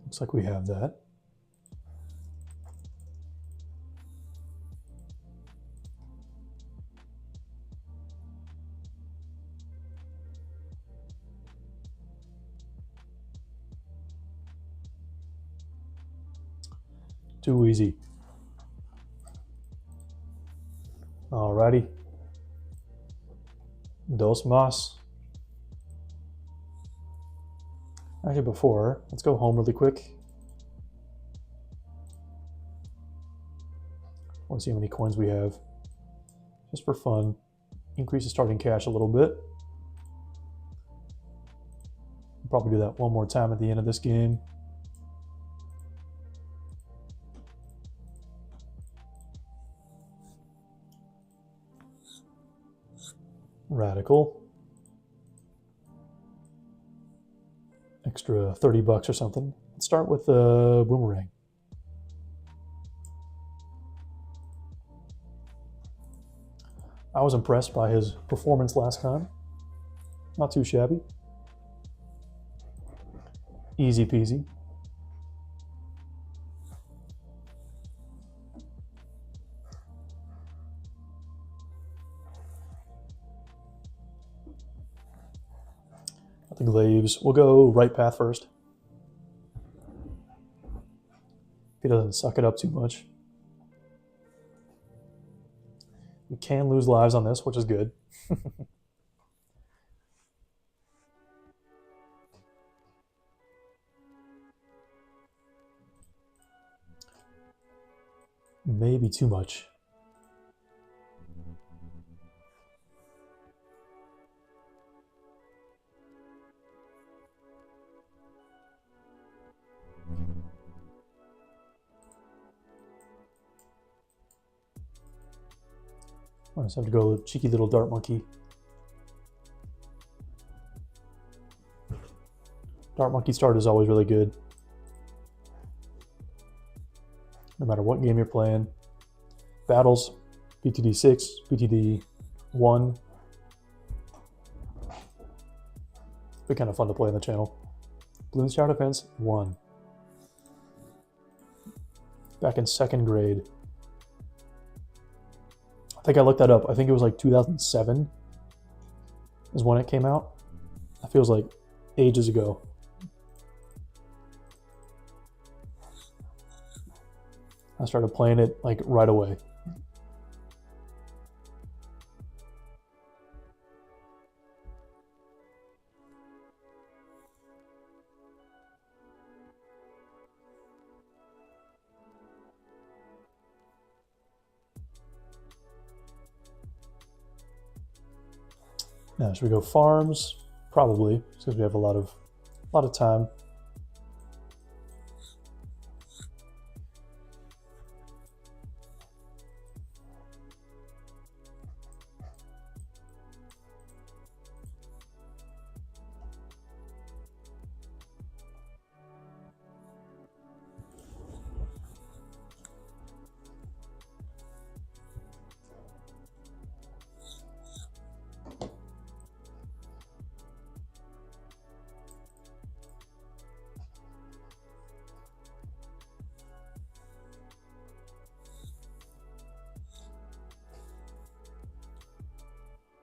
Looks like we have that. Too easy. Alrighty. Dos más. Actually, before, let's go home really quick. I want to see how many coins we have. Just for fun. Increase the starting cash a little bit. We'll probably do that one more time at the end of this game. Radical. Extra 30 bucks or something. Let's start with the boomerang. I was impressed by his performance last time. Not too shabby. Easy peasy. The glaives. We'll go right path first. If he doesn't suck it up too much. We can lose lives on this, which is good. Maybe too much. I just have to go cheeky little dart monkey. Dart monkey start is always really good. No matter what game you're playing. Battles, BTD 6, BTD 1. Be kind of fun to play on the channel. Bloons Tower Defense 1. Back in 2nd grade. I think I looked that up. I think it was like 2007 is when it came out. That feels like ages ago. I started playing it like right away. Now, should we go farms? Probably, because we have a lot of time.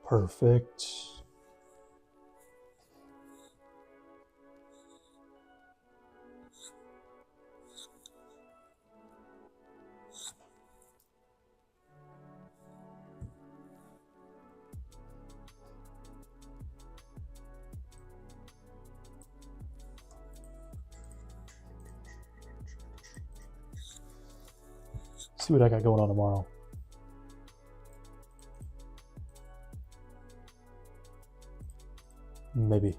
Perfect. See what I got going on tomorrow. Maybe.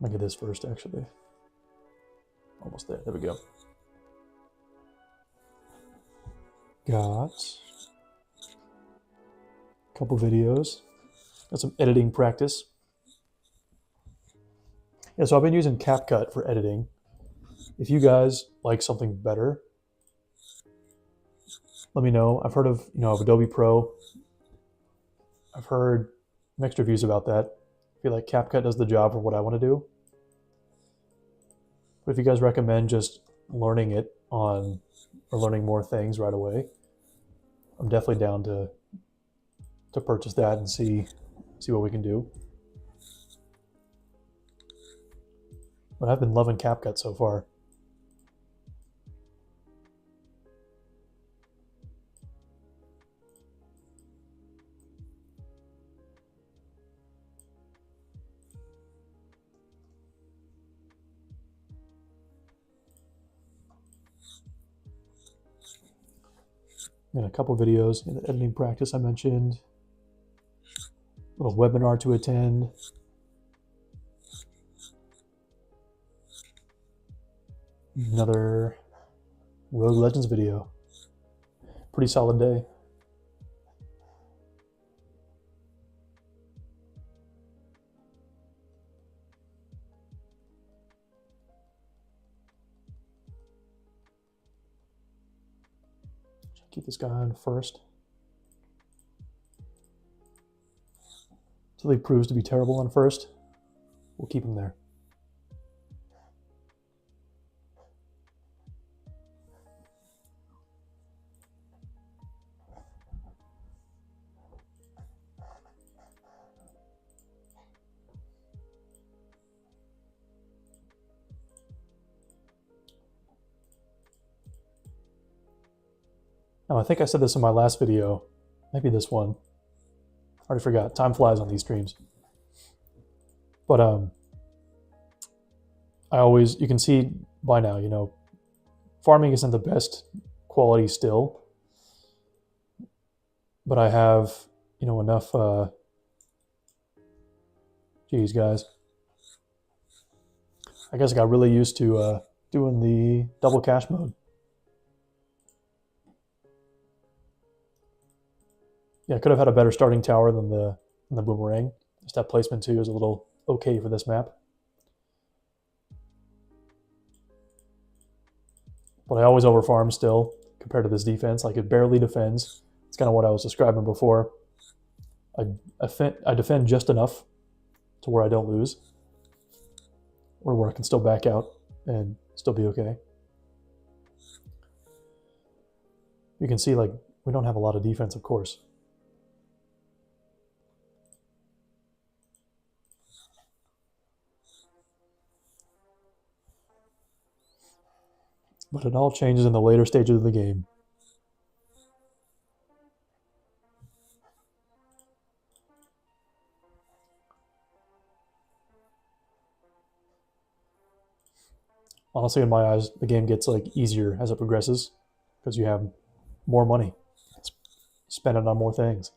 I'll get this first, actually. Almost there. There we go. Got a couple videos. Got some editing practice. Yeah, so I've been using CapCut for editing. If you guys like something better, let me know. I've heard of, of Adobe Pro. I've heard mixed reviews about that. I feel like CapCut does the job for what I want to do. But if you guys recommend just learning it or learning more things right away, I'm definitely down to purchase that and see what we can do. But I've been loving CapCut so far. And a couple videos in the editing practice I mentioned. A little webinar to attend. Another Rogue Legends video. Pretty solid day. Keep this guy on first. Until he proves to be terrible on first, we'll keep him there. Now, I think I said this in my last video, maybe this one. I already forgot. Time flies on these streams. But you can see by now, farming isn't the best quality still. But I have, enough, geez, guys. I guess I got really used to doing the double cache mode. Yeah, I could have had a better starting tower than the boomerang. Just that placement too is a little okay for this map. But I always overfarm still compared to this defense. Like it barely defends. It's kind of what I was describing before. I defend just enough to where I don't lose, or where I can still back out and still be okay. You can see like we don't have a lot of defense, of course. But it all changes in the later stages of the game. Honestly, in my eyes, the game gets like easier as it progresses because you have more money. Spend it on more things.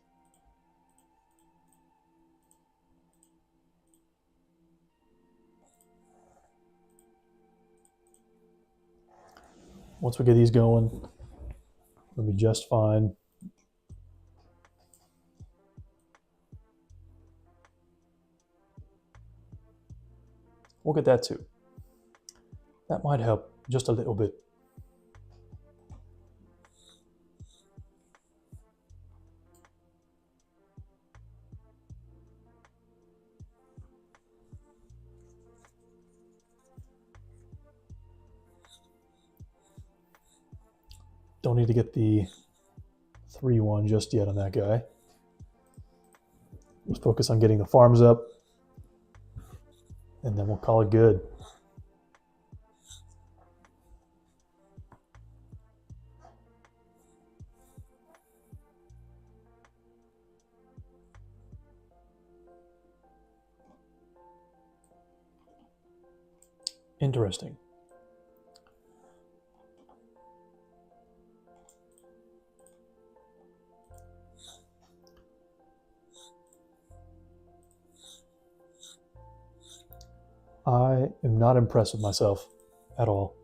Once we get these going, it'll be just fine. We'll get that too. That might help just a little bit. Don't need to get the 3-1 just yet on that guy. Let's focus on getting the farms up, and then we'll call it good. Interesting. I am not impressed with myself at all.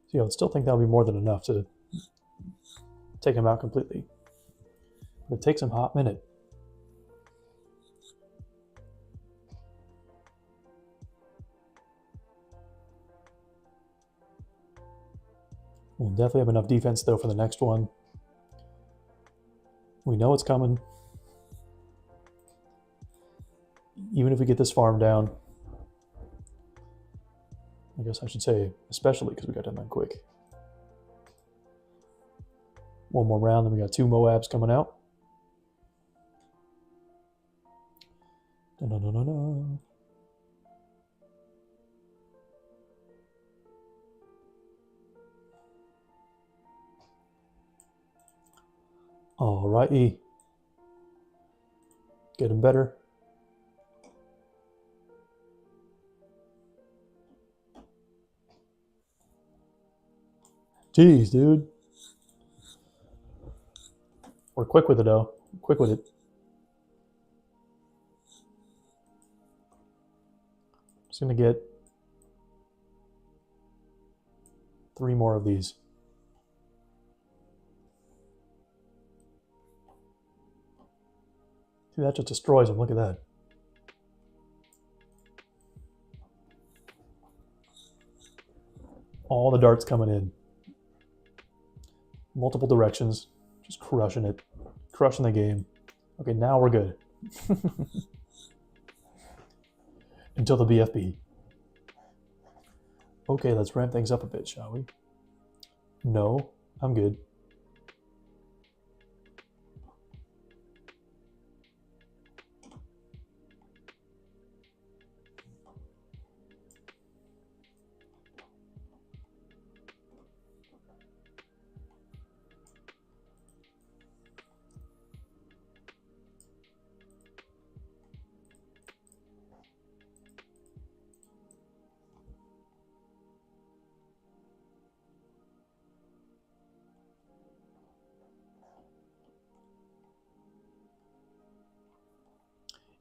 So, I would still think that would be more than enough to take him out completely. But it takes him a hot minute. We'll definitely have enough defense, though, for the next one. We know it's coming. Even if we get this farm down. I guess I should say especially because we got done that quick. One more round, then we got 2 Moabs coming out. Da-da-da-da-da. All righty. Getting better. Jeez, dude. We're quick with it, though. Quick with it. Just going to get 3 more of these. See, that just destroys them. Look at that. All the darts coming in. Multiple directions. Just crushing it. Crushing the game. Okay, now we're good. Until the BFB. Okay, let's ramp things up a bit, shall we? No, I'm good.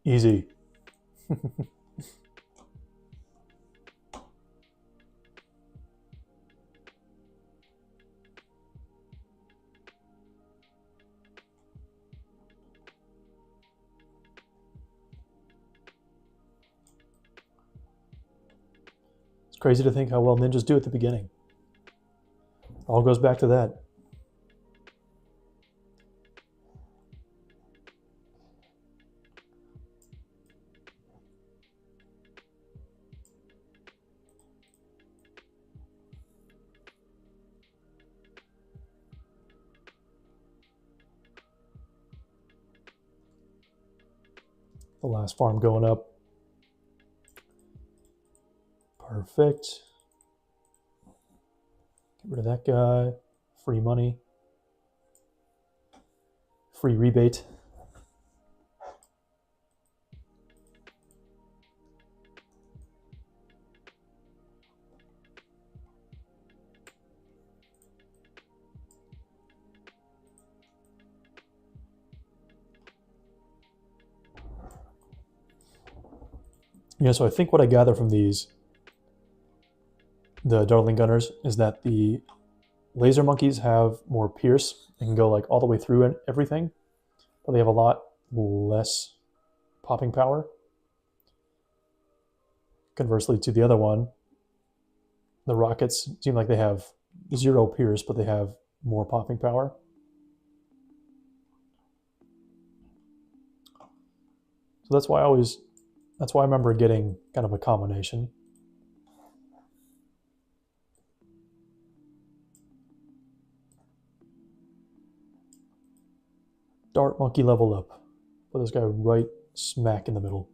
Easy. It's crazy to think how well ninjas do at the beginning. All goes back to that. The last farm going up. Perfect. Get rid of that guy. Free money. Free rebate. So I think what I gather from these, the Dartling Gunners, is that the laser monkeys have more pierce. They can go like all the way through everything, but they have a lot less popping power. Conversely to the other one, the rockets seem like they have 0 pierce, but they have more popping power. So that's why I remember getting kind of a combination. Dart monkey level up. Put this guy right smack in the middle.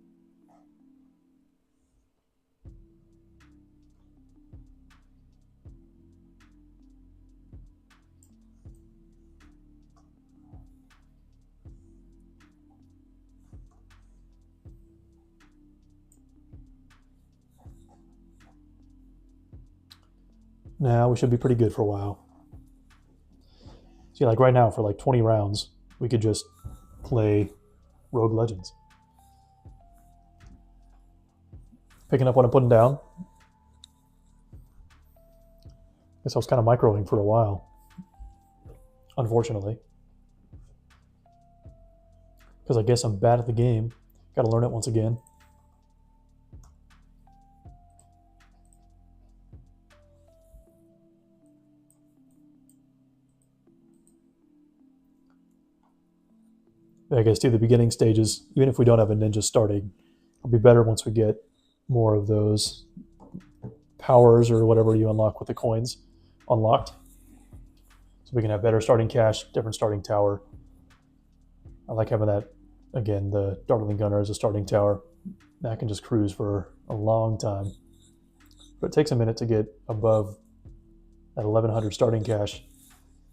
Now we should be pretty good for a while. See, like right now, for like 20 rounds, we could just play Rogue Legends. Picking up what I'm putting down. Guess I was kind of microing for a while, unfortunately. Because I guess I'm bad at the game. Got to learn it once again. I guess do the beginning stages, even if we don't have a ninja starting, it'll be better once we get more of those powers or whatever you unlock with the coins unlocked. So we can have better starting cash, different starting tower. I like having that, again, the Dartling Gunner as a starting tower. That can just cruise for a long time. But it takes a minute to get above that 1100 starting cash.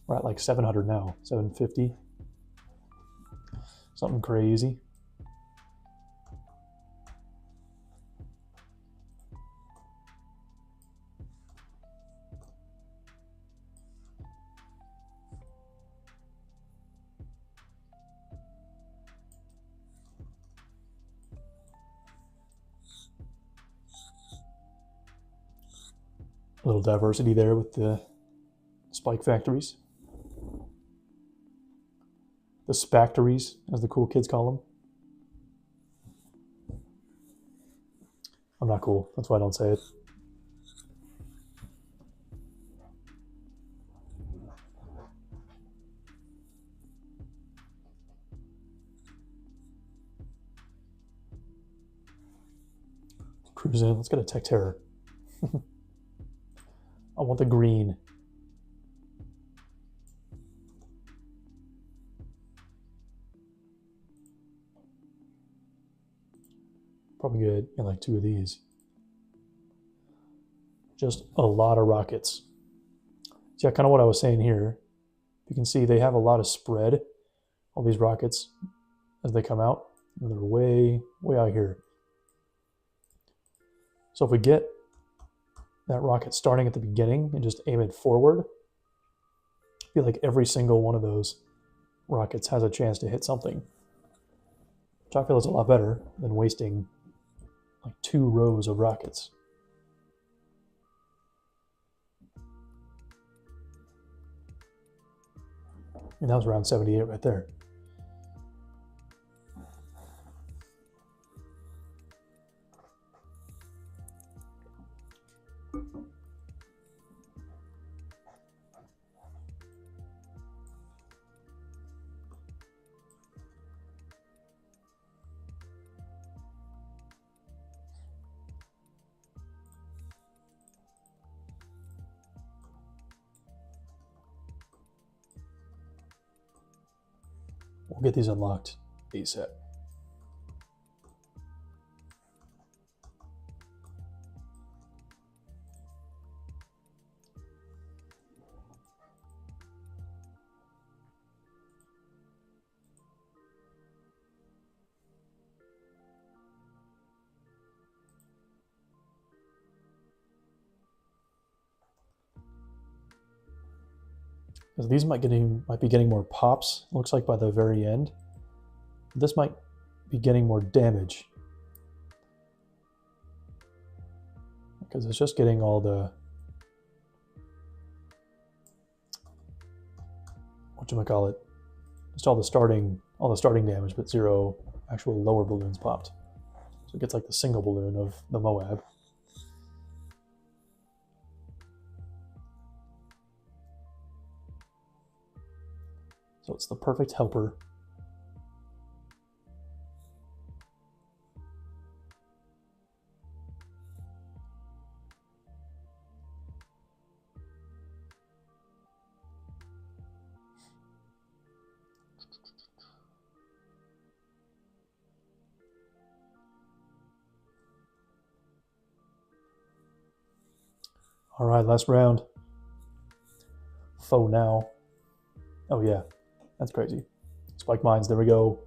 We're at like 700 now, 750. Something crazy. A little diversity there with the spike factories. The spactories, as the cool kids call them. I'm not cool, that's why I don't say it. Cruise in, let's get a tech terror. I want the green. Probably get in like 2 of these. Just a lot of rockets. See, kind of what I was saying here. You can see they have a lot of spread, all these rockets, as they come out. And they're way, way out here. So if we get that rocket starting at the beginning and just aim it forward, I feel like every single one of those rockets has a chance to hit something. Which I feel is a lot better than wasting like 2 rows of rockets. And that was around 78 right there. We'll get these unlocked ASAP. Because these might be getting more pops, looks like by the very end. This might be getting more damage. Because it's just getting all the whatchamacallit, just all the starting damage, but 0 actual lower balloons popped. So it gets like the single balloon of the Moab. So it's the perfect helper. All right, last round. Foe now. Oh yeah, that's crazy. Spike mines, there we go.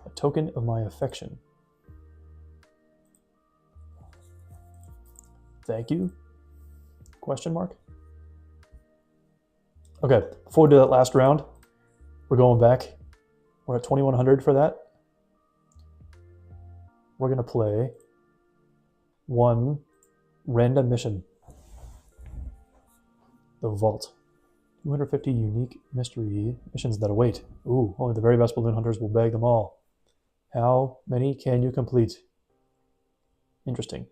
A token of my affection. Thank you? Question mark? Okay, before we do that last round, we're going back. We're at 2100 for that. We're gonna play one random mission. The Vault. 250 unique mystery missions that await. Ooh, only the very best balloon hunters will bag them all. How many can you complete? Interesting.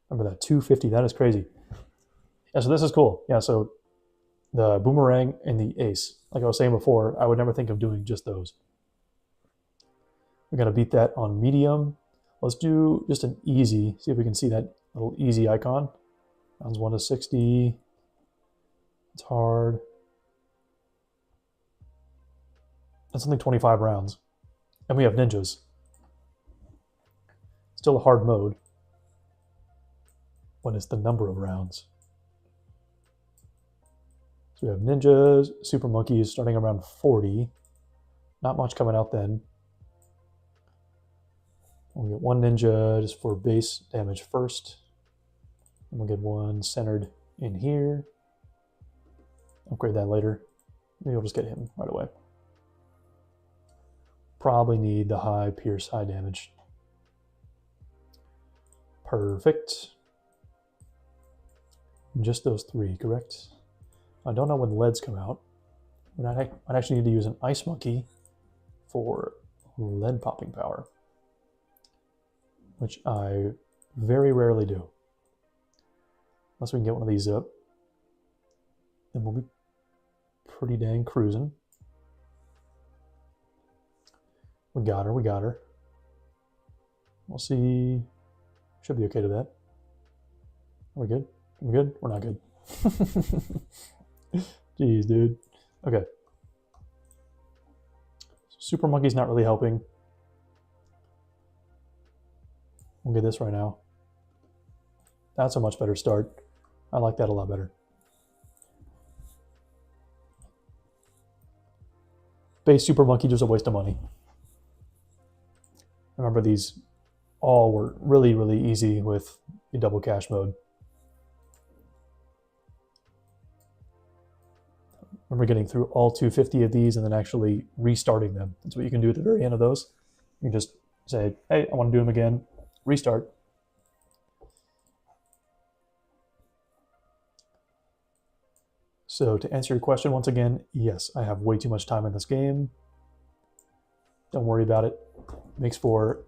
Remember that, 250, that is crazy. Yeah, so this is cool. Yeah, so the boomerang and the ace. Like I was saying before, I would never think of doing just those. We're gonna beat that on medium. Let's do just an easy, see if we can see that little easy icon. Rounds 1 to 60. It's hard. That's only 25 rounds. And we have ninjas. Still a hard mode, but it's the number of rounds. So we have ninjas, super monkeys starting around 40. Not much coming out then. We'll get one ninja just for base damage first. And we'll get one centered in here. Upgrade that later. Maybe we'll just get him right away. Probably need the high pierce, high damage. Perfect. Just those three, correct? I don't know when leads come out. I'd actually need to use an ice monkey for lead popping power, which I very rarely do. Unless we can get one of these up, then we'll be pretty dang cruising. We got her, we got her. We'll see. Should be okay to that. Are we good? Are we good? We're not good. Jeez, dude. Okay. Super Monkey's not really helping. We'll get this right now. That's a much better start. I like that a lot better. Base Super Monkey, just a waste of money. Remember, these all were really, really easy with the double cash mode. Remember getting through all 250 of these and then actually restarting them. That's what you can do at the very end of those. You can just say, hey, I want to do them again. Restart. So to answer your question once again, yes, I have way too much time in this game. Don't worry about it. Makes for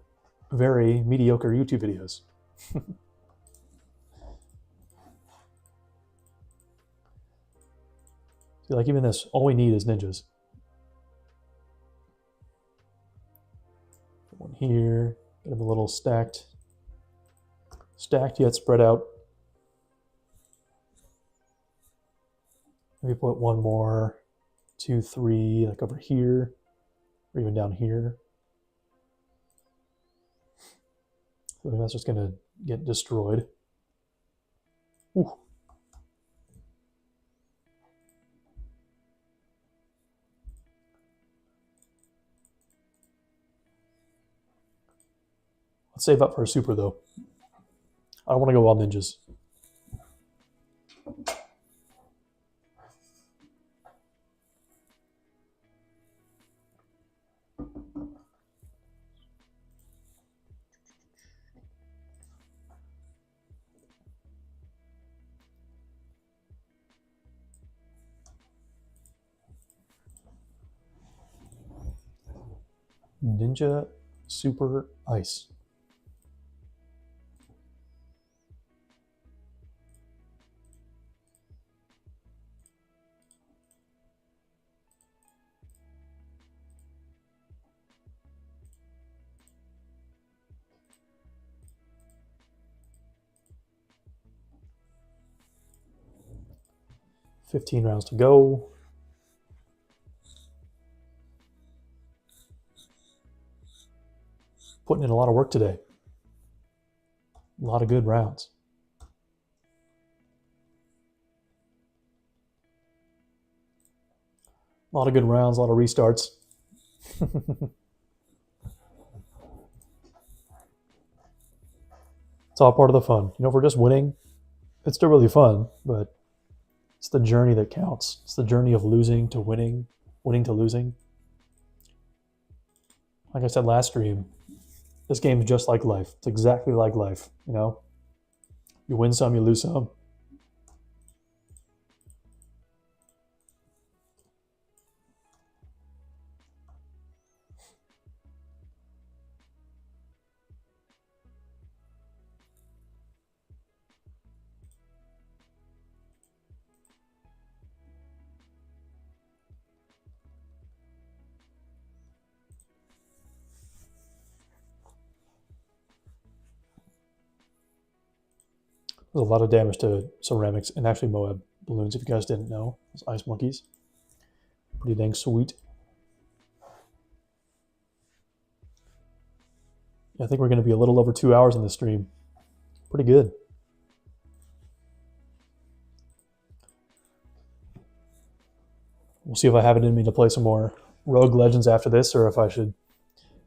very mediocre YouTube videos. See, like even this, all we need is ninjas. Put one here, get them a little stacked. Stacked yet spread out. Maybe put one more, 2, 3, like over here, or even down here. So that's just gonna get destroyed. Ooh. Let's save up for a super though. I don't want to go all ninjas. Ninja Super Ice. $15 rounds to go. Putting in a lot of work today. A lot of good rounds. A lot of good rounds, a lot of restarts. It's all part of the fun. If we're just winning, it's still really fun, but it's the journey that counts. It's the journey of losing to winning, winning to losing. Like I said last stream, this game is just like life. It's exactly like life, You win some, you lose some. There's a lot of damage to ceramics and actually Moab balloons, if you guys didn't know. Those ice monkeys. Pretty dang sweet. I think we're going to be a little over 2 hours in this stream. Pretty good. We'll see if I have it in me to play some more Rogue Legends after this, or if I should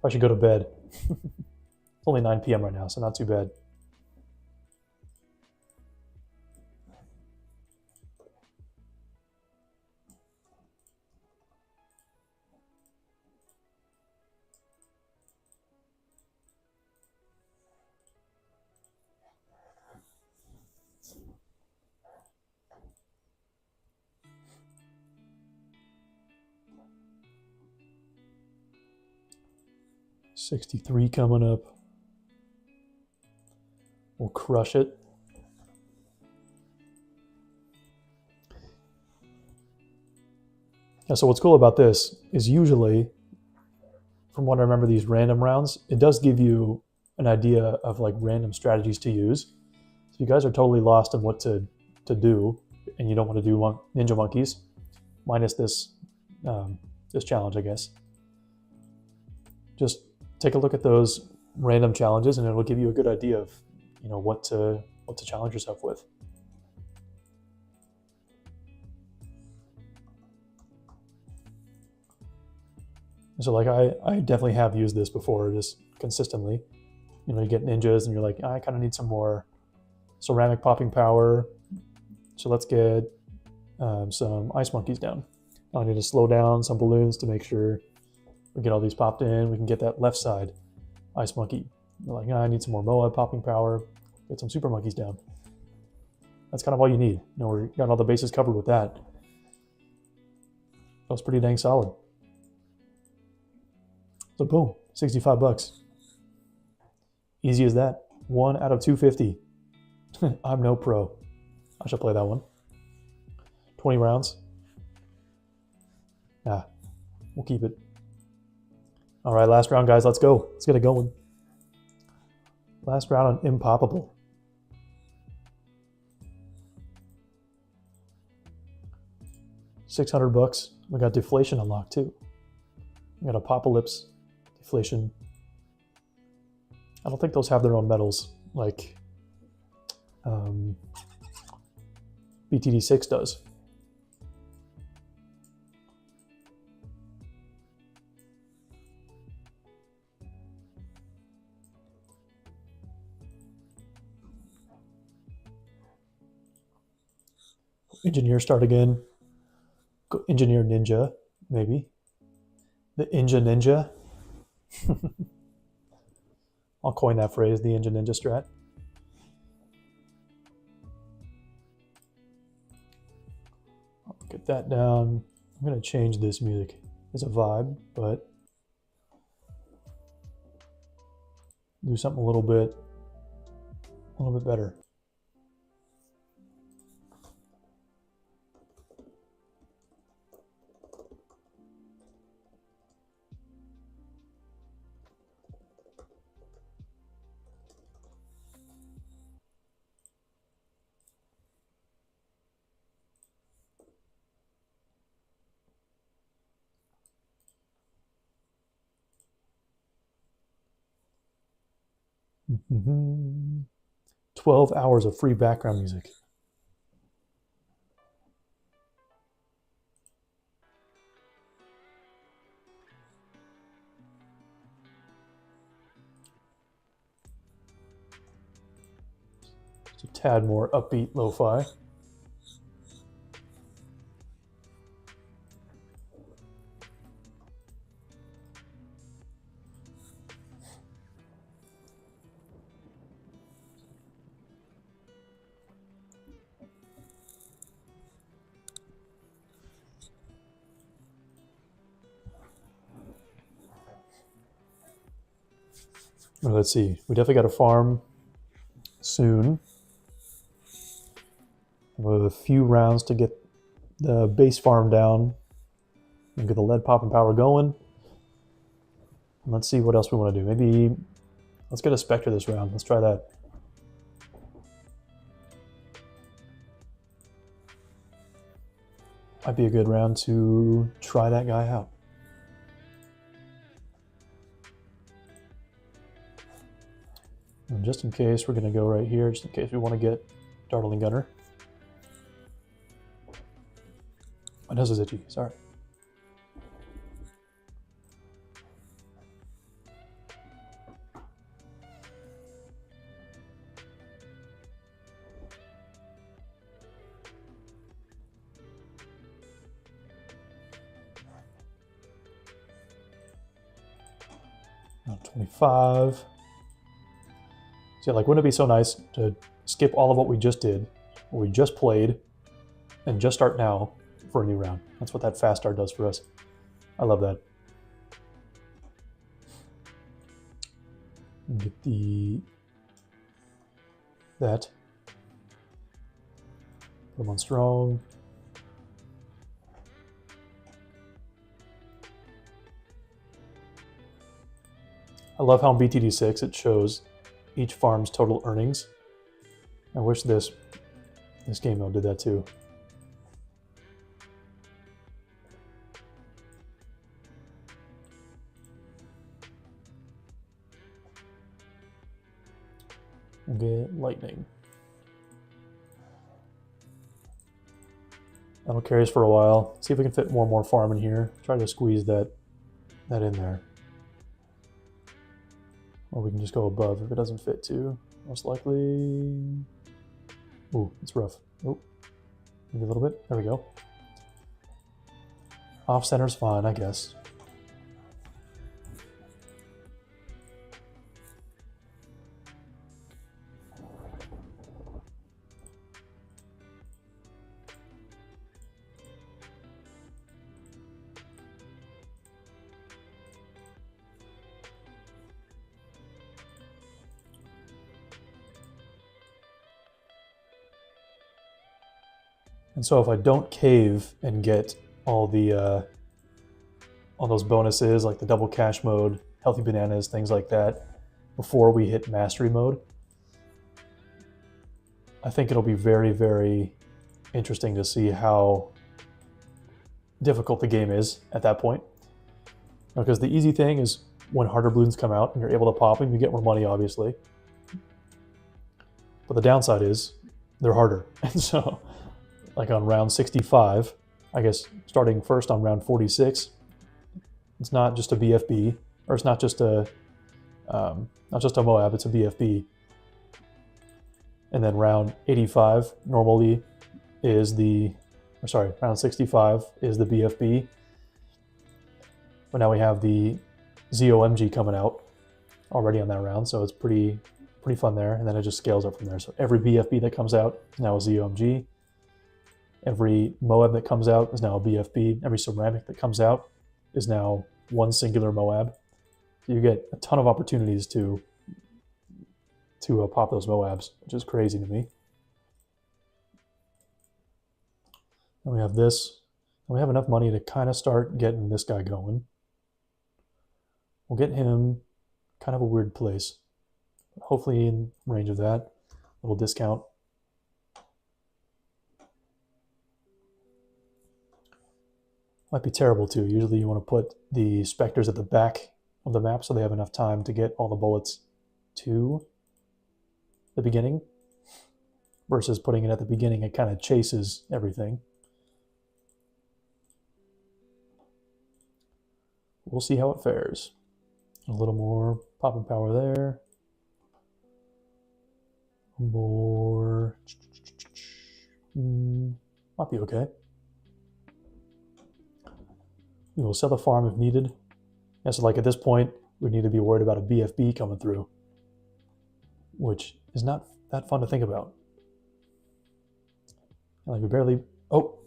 go to bed. It's only 9 p.m. right now, so not too bad. $63 coming up. We'll crush it. Yeah, so what's cool about this is usually, from what I remember, these random rounds, it does give you an idea of like random strategies to use. So if you guys are totally lost on what to do, and you don't want to do ninja monkeys, minus this this challenge, I guess. Just take a look at those random challenges, and it'll give you a good idea of what to challenge yourself with. So like I definitely have used this before, just consistently. You get ninjas and you're like, I kind of need some more ceramic popping power, so let's get some ice monkeys down. I need to slow down some balloons to make sure we get all these popped in. We can get that left side ice monkey. You're like, I need some more Moab popping power, get some super monkeys down. That's kind of all you need. We got all the bases covered with that. That was pretty dang solid. So boom, $65. Easy as that. 1 out of 250. I'm no pro. I should play that one. 20 rounds. Nah, we'll keep it. All right, last round, guys. Let's go. Let's get it going. Last round on Impoppable. $600. We got deflation unlocked too. We got Apocalypse, deflation. I don't think those have their own medals like BTD6 does. Engineer start again. Go Engineer Ninja, maybe. The Ninja Ninja. I'll coin that phrase, the Ninja Ninja strat. I'll get that down. I'm going to change this music. It's a vibe, but do something a little bit better. 12 hours of free background music. Just a tad more upbeat lo-fi. Let's see. We definitely got to farm soon. With a few rounds to get the base farm down and get the lead popping power going. Let's see what else we want to do. Maybe let's get a Spectre this round. Let's try that. Might be a good round to try that guy out. And just in case, we're going to go right here, just in case we want to get Dartling Gunner. My nose is itchy, sorry. Now 25. So yeah, like, wouldn't it be so nice to skip all of what we just did, what we just played, and just start now for a new round? That's what that fast start does for us. I love that. Get that. Put them on strong. I love how in BTD6 it shows each farm's total earnings. I wish this game mode did that too. We'll get lightning. That'll carry us for a while. See if we can fit one more farm in here. Try to squeeze that in there. Or we can just go above if it doesn't fit too. Most likely. Ooh, it's rough. Oh, maybe a little bit. There we go. Off center's fine, I guess. And so if I don't cave and get all those bonuses, like the double cash mode, healthy bananas, things like that, before we hit mastery mode, I think it'll be very, very interesting to see how difficult the game is at that point. Because the easy thing is when harder balloons come out and you're able to pop them, you get more money, obviously. But the downside is they're harder. And so, like on round 65, I guess starting first on round 46, it's not just a BFB, or it's not just a Moab, it's a BFB. And then round 85 normally is round 65 is the BFB. But now we have the ZOMG coming out already on that round, so it's pretty fun there. And then it just scales up from there. So every BFB that comes out is now a ZOMG. Every Moab that comes out is now a BFB. Every ceramic that comes out is now one singular Moab. So you get a ton of opportunities to pop those Moabs, which is crazy to me. And we have this. And we have enough money to kind of start getting this guy going. We'll get him kind of a weird place. Hopefully in range of that. Little discount. Might be terrible too. Usually you want to put the Spectres at the back of the map so they have enough time to get all the bullets too. the beginning versus putting it at the beginning. It kind of chases everything. We'll see how it fares. A little more popping power there. More. Might be okay. We will sell the farm if needed. Yeah, so like at this point, we need to be worried about a BFB coming through, which is not that fun to think about. Like we barely, oh,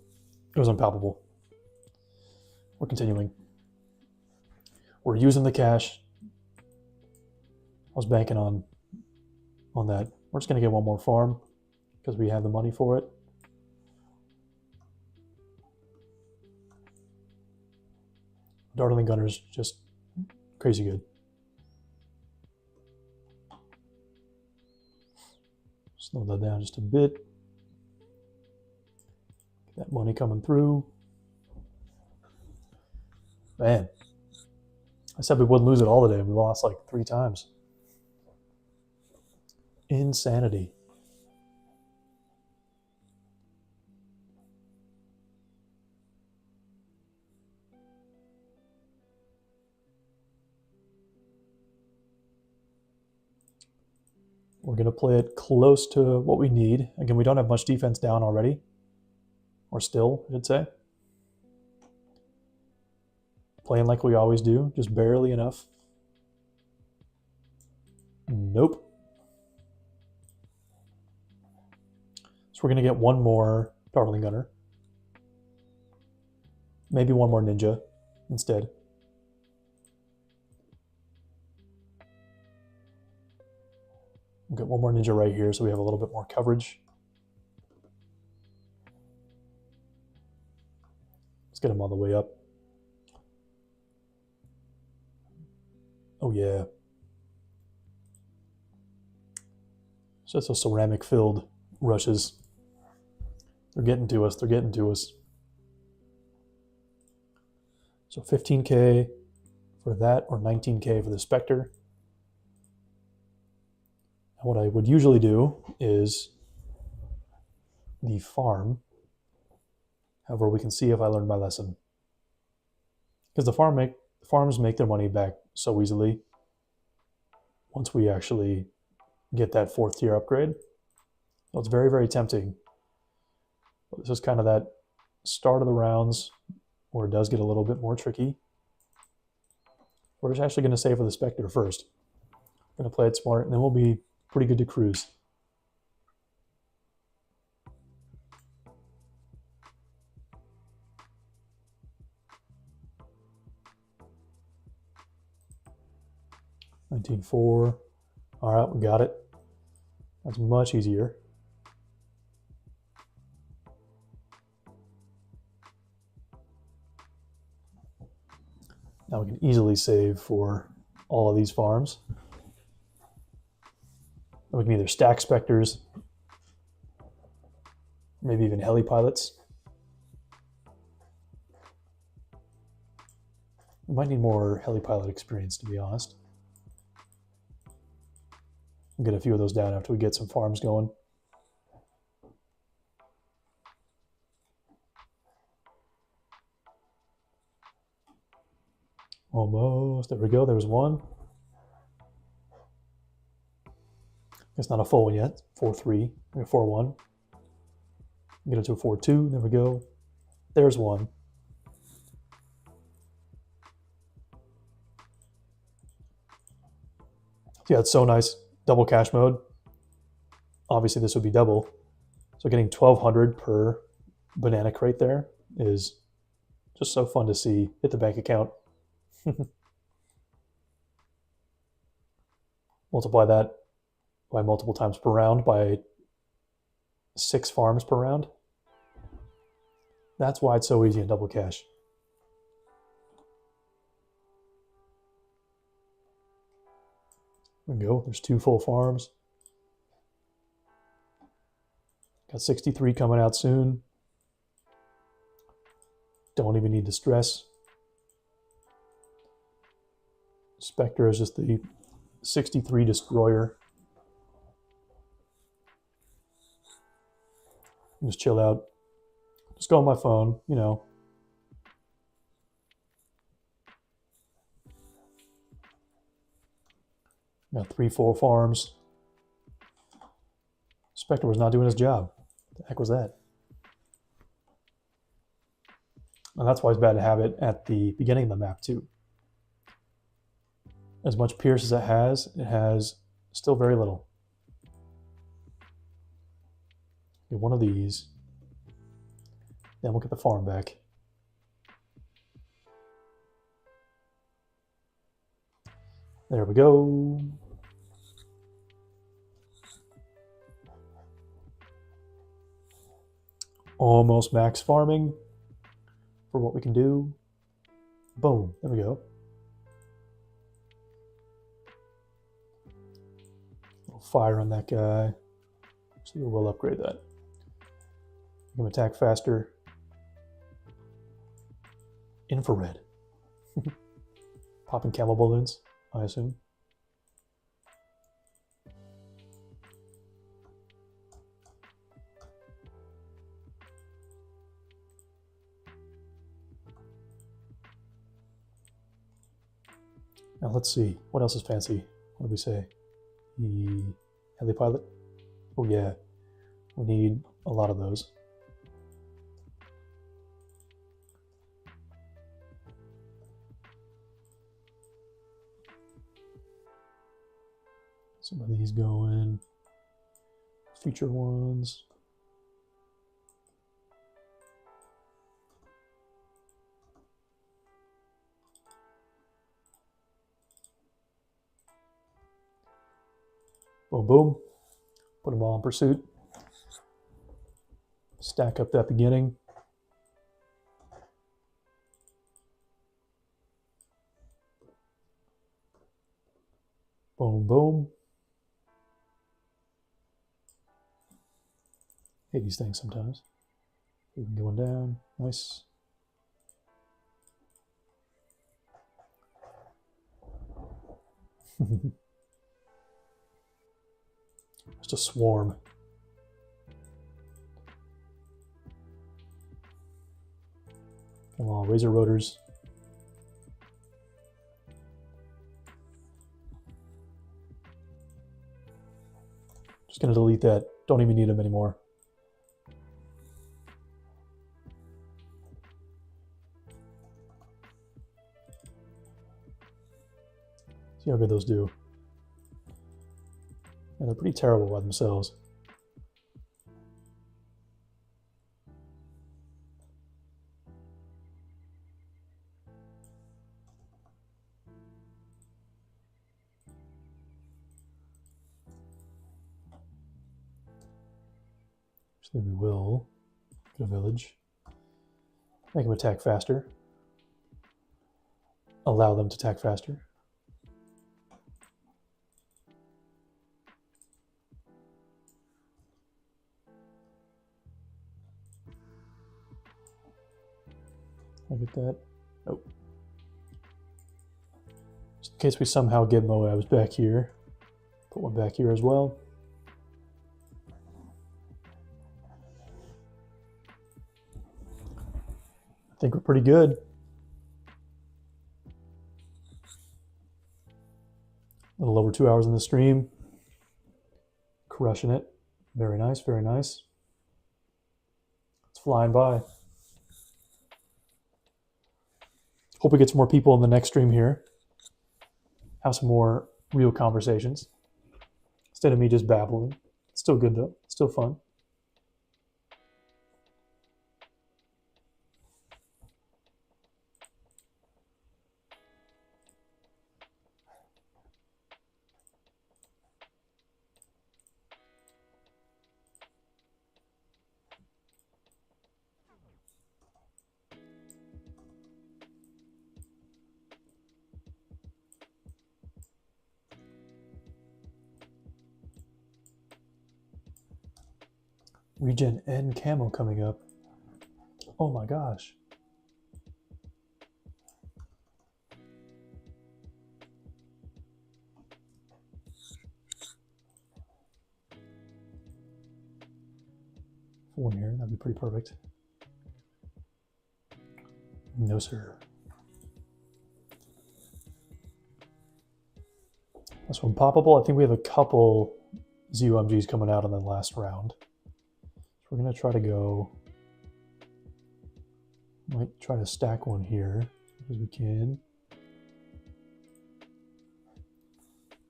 it was unpalpable. We're continuing. We're using the cash. I was banking on that. We're just gonna get one more farm because we have the money for it. Dartling Gunner's just crazy good. Slow that down just a bit. Get that money coming through. Man, I said we wouldn't lose it all today. We lost like 3 times. Insanity. We're going to play it close to what we need. Again, we don't have much defense down already. Or still, I should say. Playing like we always do, just barely enough. Nope. So we're going to get one more Dartling Gunner. Maybe one more Ninja instead. We'll get one more Ninja right here so we have a little bit more coverage. Let's get him all the way up. Oh yeah. So it's a ceramic filled rushes. They're getting to us, they're getting to us. So 15K for that, or 19K for the Spectre. And what I would usually do is the farm. However, we can see if I learned my lesson. Because the farms make their money back so easily once we actually get that 4th tier upgrade. So it's very, very tempting. But this is kind of that start of the rounds where it does get a little bit more tricky. We're just actually going to save for the Spectre first. Going to play it smart, and then we'll be pretty good to cruise. $19.4. All right, we got it. That's much easier. Now we can easily save for all of these farms. And we can either stack Spectres, maybe even heli pilots. We might need more heli pilot experience, to be honest. We'll get a few of those down after we get some farms going. Almost. There we go. There's one. It's not a full one yet. 4-3. 4-1. Get it to a 4-2. There we go. There's one. Yeah, it's so nice. Double cash mode. Obviously, this would be double. So getting 1,200 per banana crate there is just so fun to see. Hit the bank account. Multiply that by multiple times per round by 6 farms per round. That's why it's so easy in double cash. There we go. There's 2 full farms. Got 63 coming out soon. Don't even need to stress. Spectre is just the 63 destroyer. Just chill out. Just go on my phone, you know. Got 3 full farms. Spectre was not doing his job. What the heck was that? And that's why it's bad to have it at the beginning of the map too. As much Pierce as it has still very little. Get one of these. Then we'll get the farm back. There we go. Almost max farming for what we can do. Boom, there we go. A little fire on that guy. So we'll upgrade that. Make him attack faster. Infrared. Popping camel balloons, I assume. Now let's see, what else is fancy? What do we say? The heli pilot? Oh yeah, we need a lot of those. Some of these go in. Feature ones. Boom, boom. Put them all in pursuit. Stack up that beginning. Boom, boom. Hate these things sometimes. Even going down. Nice. Just a swarm. Come on, razor rotors. Just gonna delete that. Don't even need them anymore. See how good those do. And they're pretty terrible by themselves. Actually, we will get a village. Make them attack faster. Allow them to attack faster. I get that. Nope. Just in case we somehow get Moabs back here. Put one back here as well. I think we're pretty good. A little over 2 hours in the stream. Crushing it. Very nice, very nice. It's flying by. Hope we get some more people in the next stream here. Have some more real conversations. Instead of me just babbling. It's still good though. It's still fun. Regen and camo coming up. Oh my gosh. one here. That'd be pretty perfect. No, sir. This one poppable. I think we have a couple ZOMGs coming out in the last round. So we're going to try to go... Might try to stack one here as we can.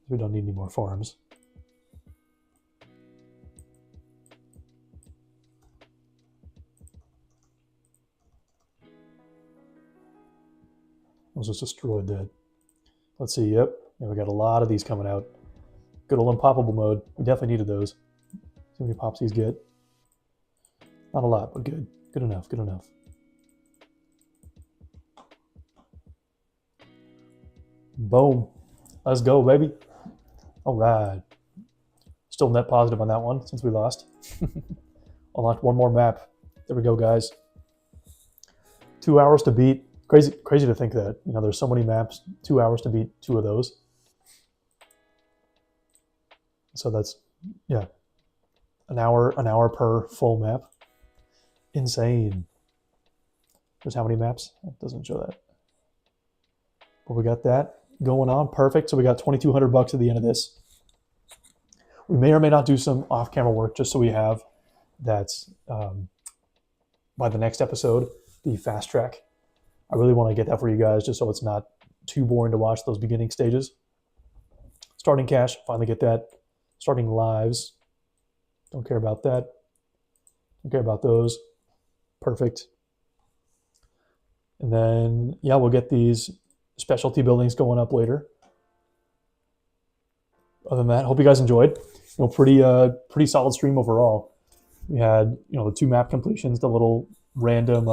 We don't need any more farms. I was just destroyed that. Let's see, yep. Yeah, we got a lot of these coming out. Good old unpoppable mode. We definitely needed those. See how many pops these get. Not a lot, but good. Good enough, good enough. Boom. Let's go, baby. All right. Still net positive on that one since we lost. Unlocked one more map. There we go, guys. 2 hours to beat. Crazy to think that, you know, there's so many maps, 2 hours to beat 2 of those. So that's, yeah, an hour per full map. Insane. There's how many maps? It doesn't show that. But we got that going on. Perfect. So we got $2,200 at the end of this. We may or may not do some off-camera work just so we have that by the next episode, the fast track. I really want to get that for you guys just so it's not too boring to watch those beginning stages. Starting cash, finally get that. Starting lives, don't care about that. Don't care about those. Perfect. And then, yeah, we'll get these specialty buildings going up later. Other than that, hope you guys enjoyed. You know, pretty solid stream overall. We had, you know, the 2 map completions, the little random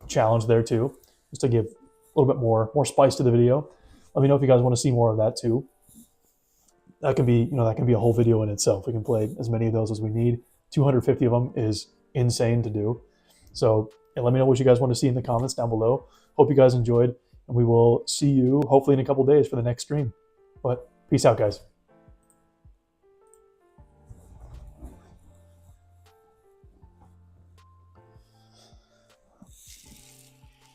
challenge there too, just to give a little bit more spice to the video. Let me know if you guys want to see more of that too. That can be, you know, that can be a whole video in itself. We can play as many of those as we need. 250 of them is insane to do. So yeah, let me know what you guys want to see in the comments down below. Hope you guys enjoyed, and we will see you hopefully in a couple days for the next stream. But peace out, guys.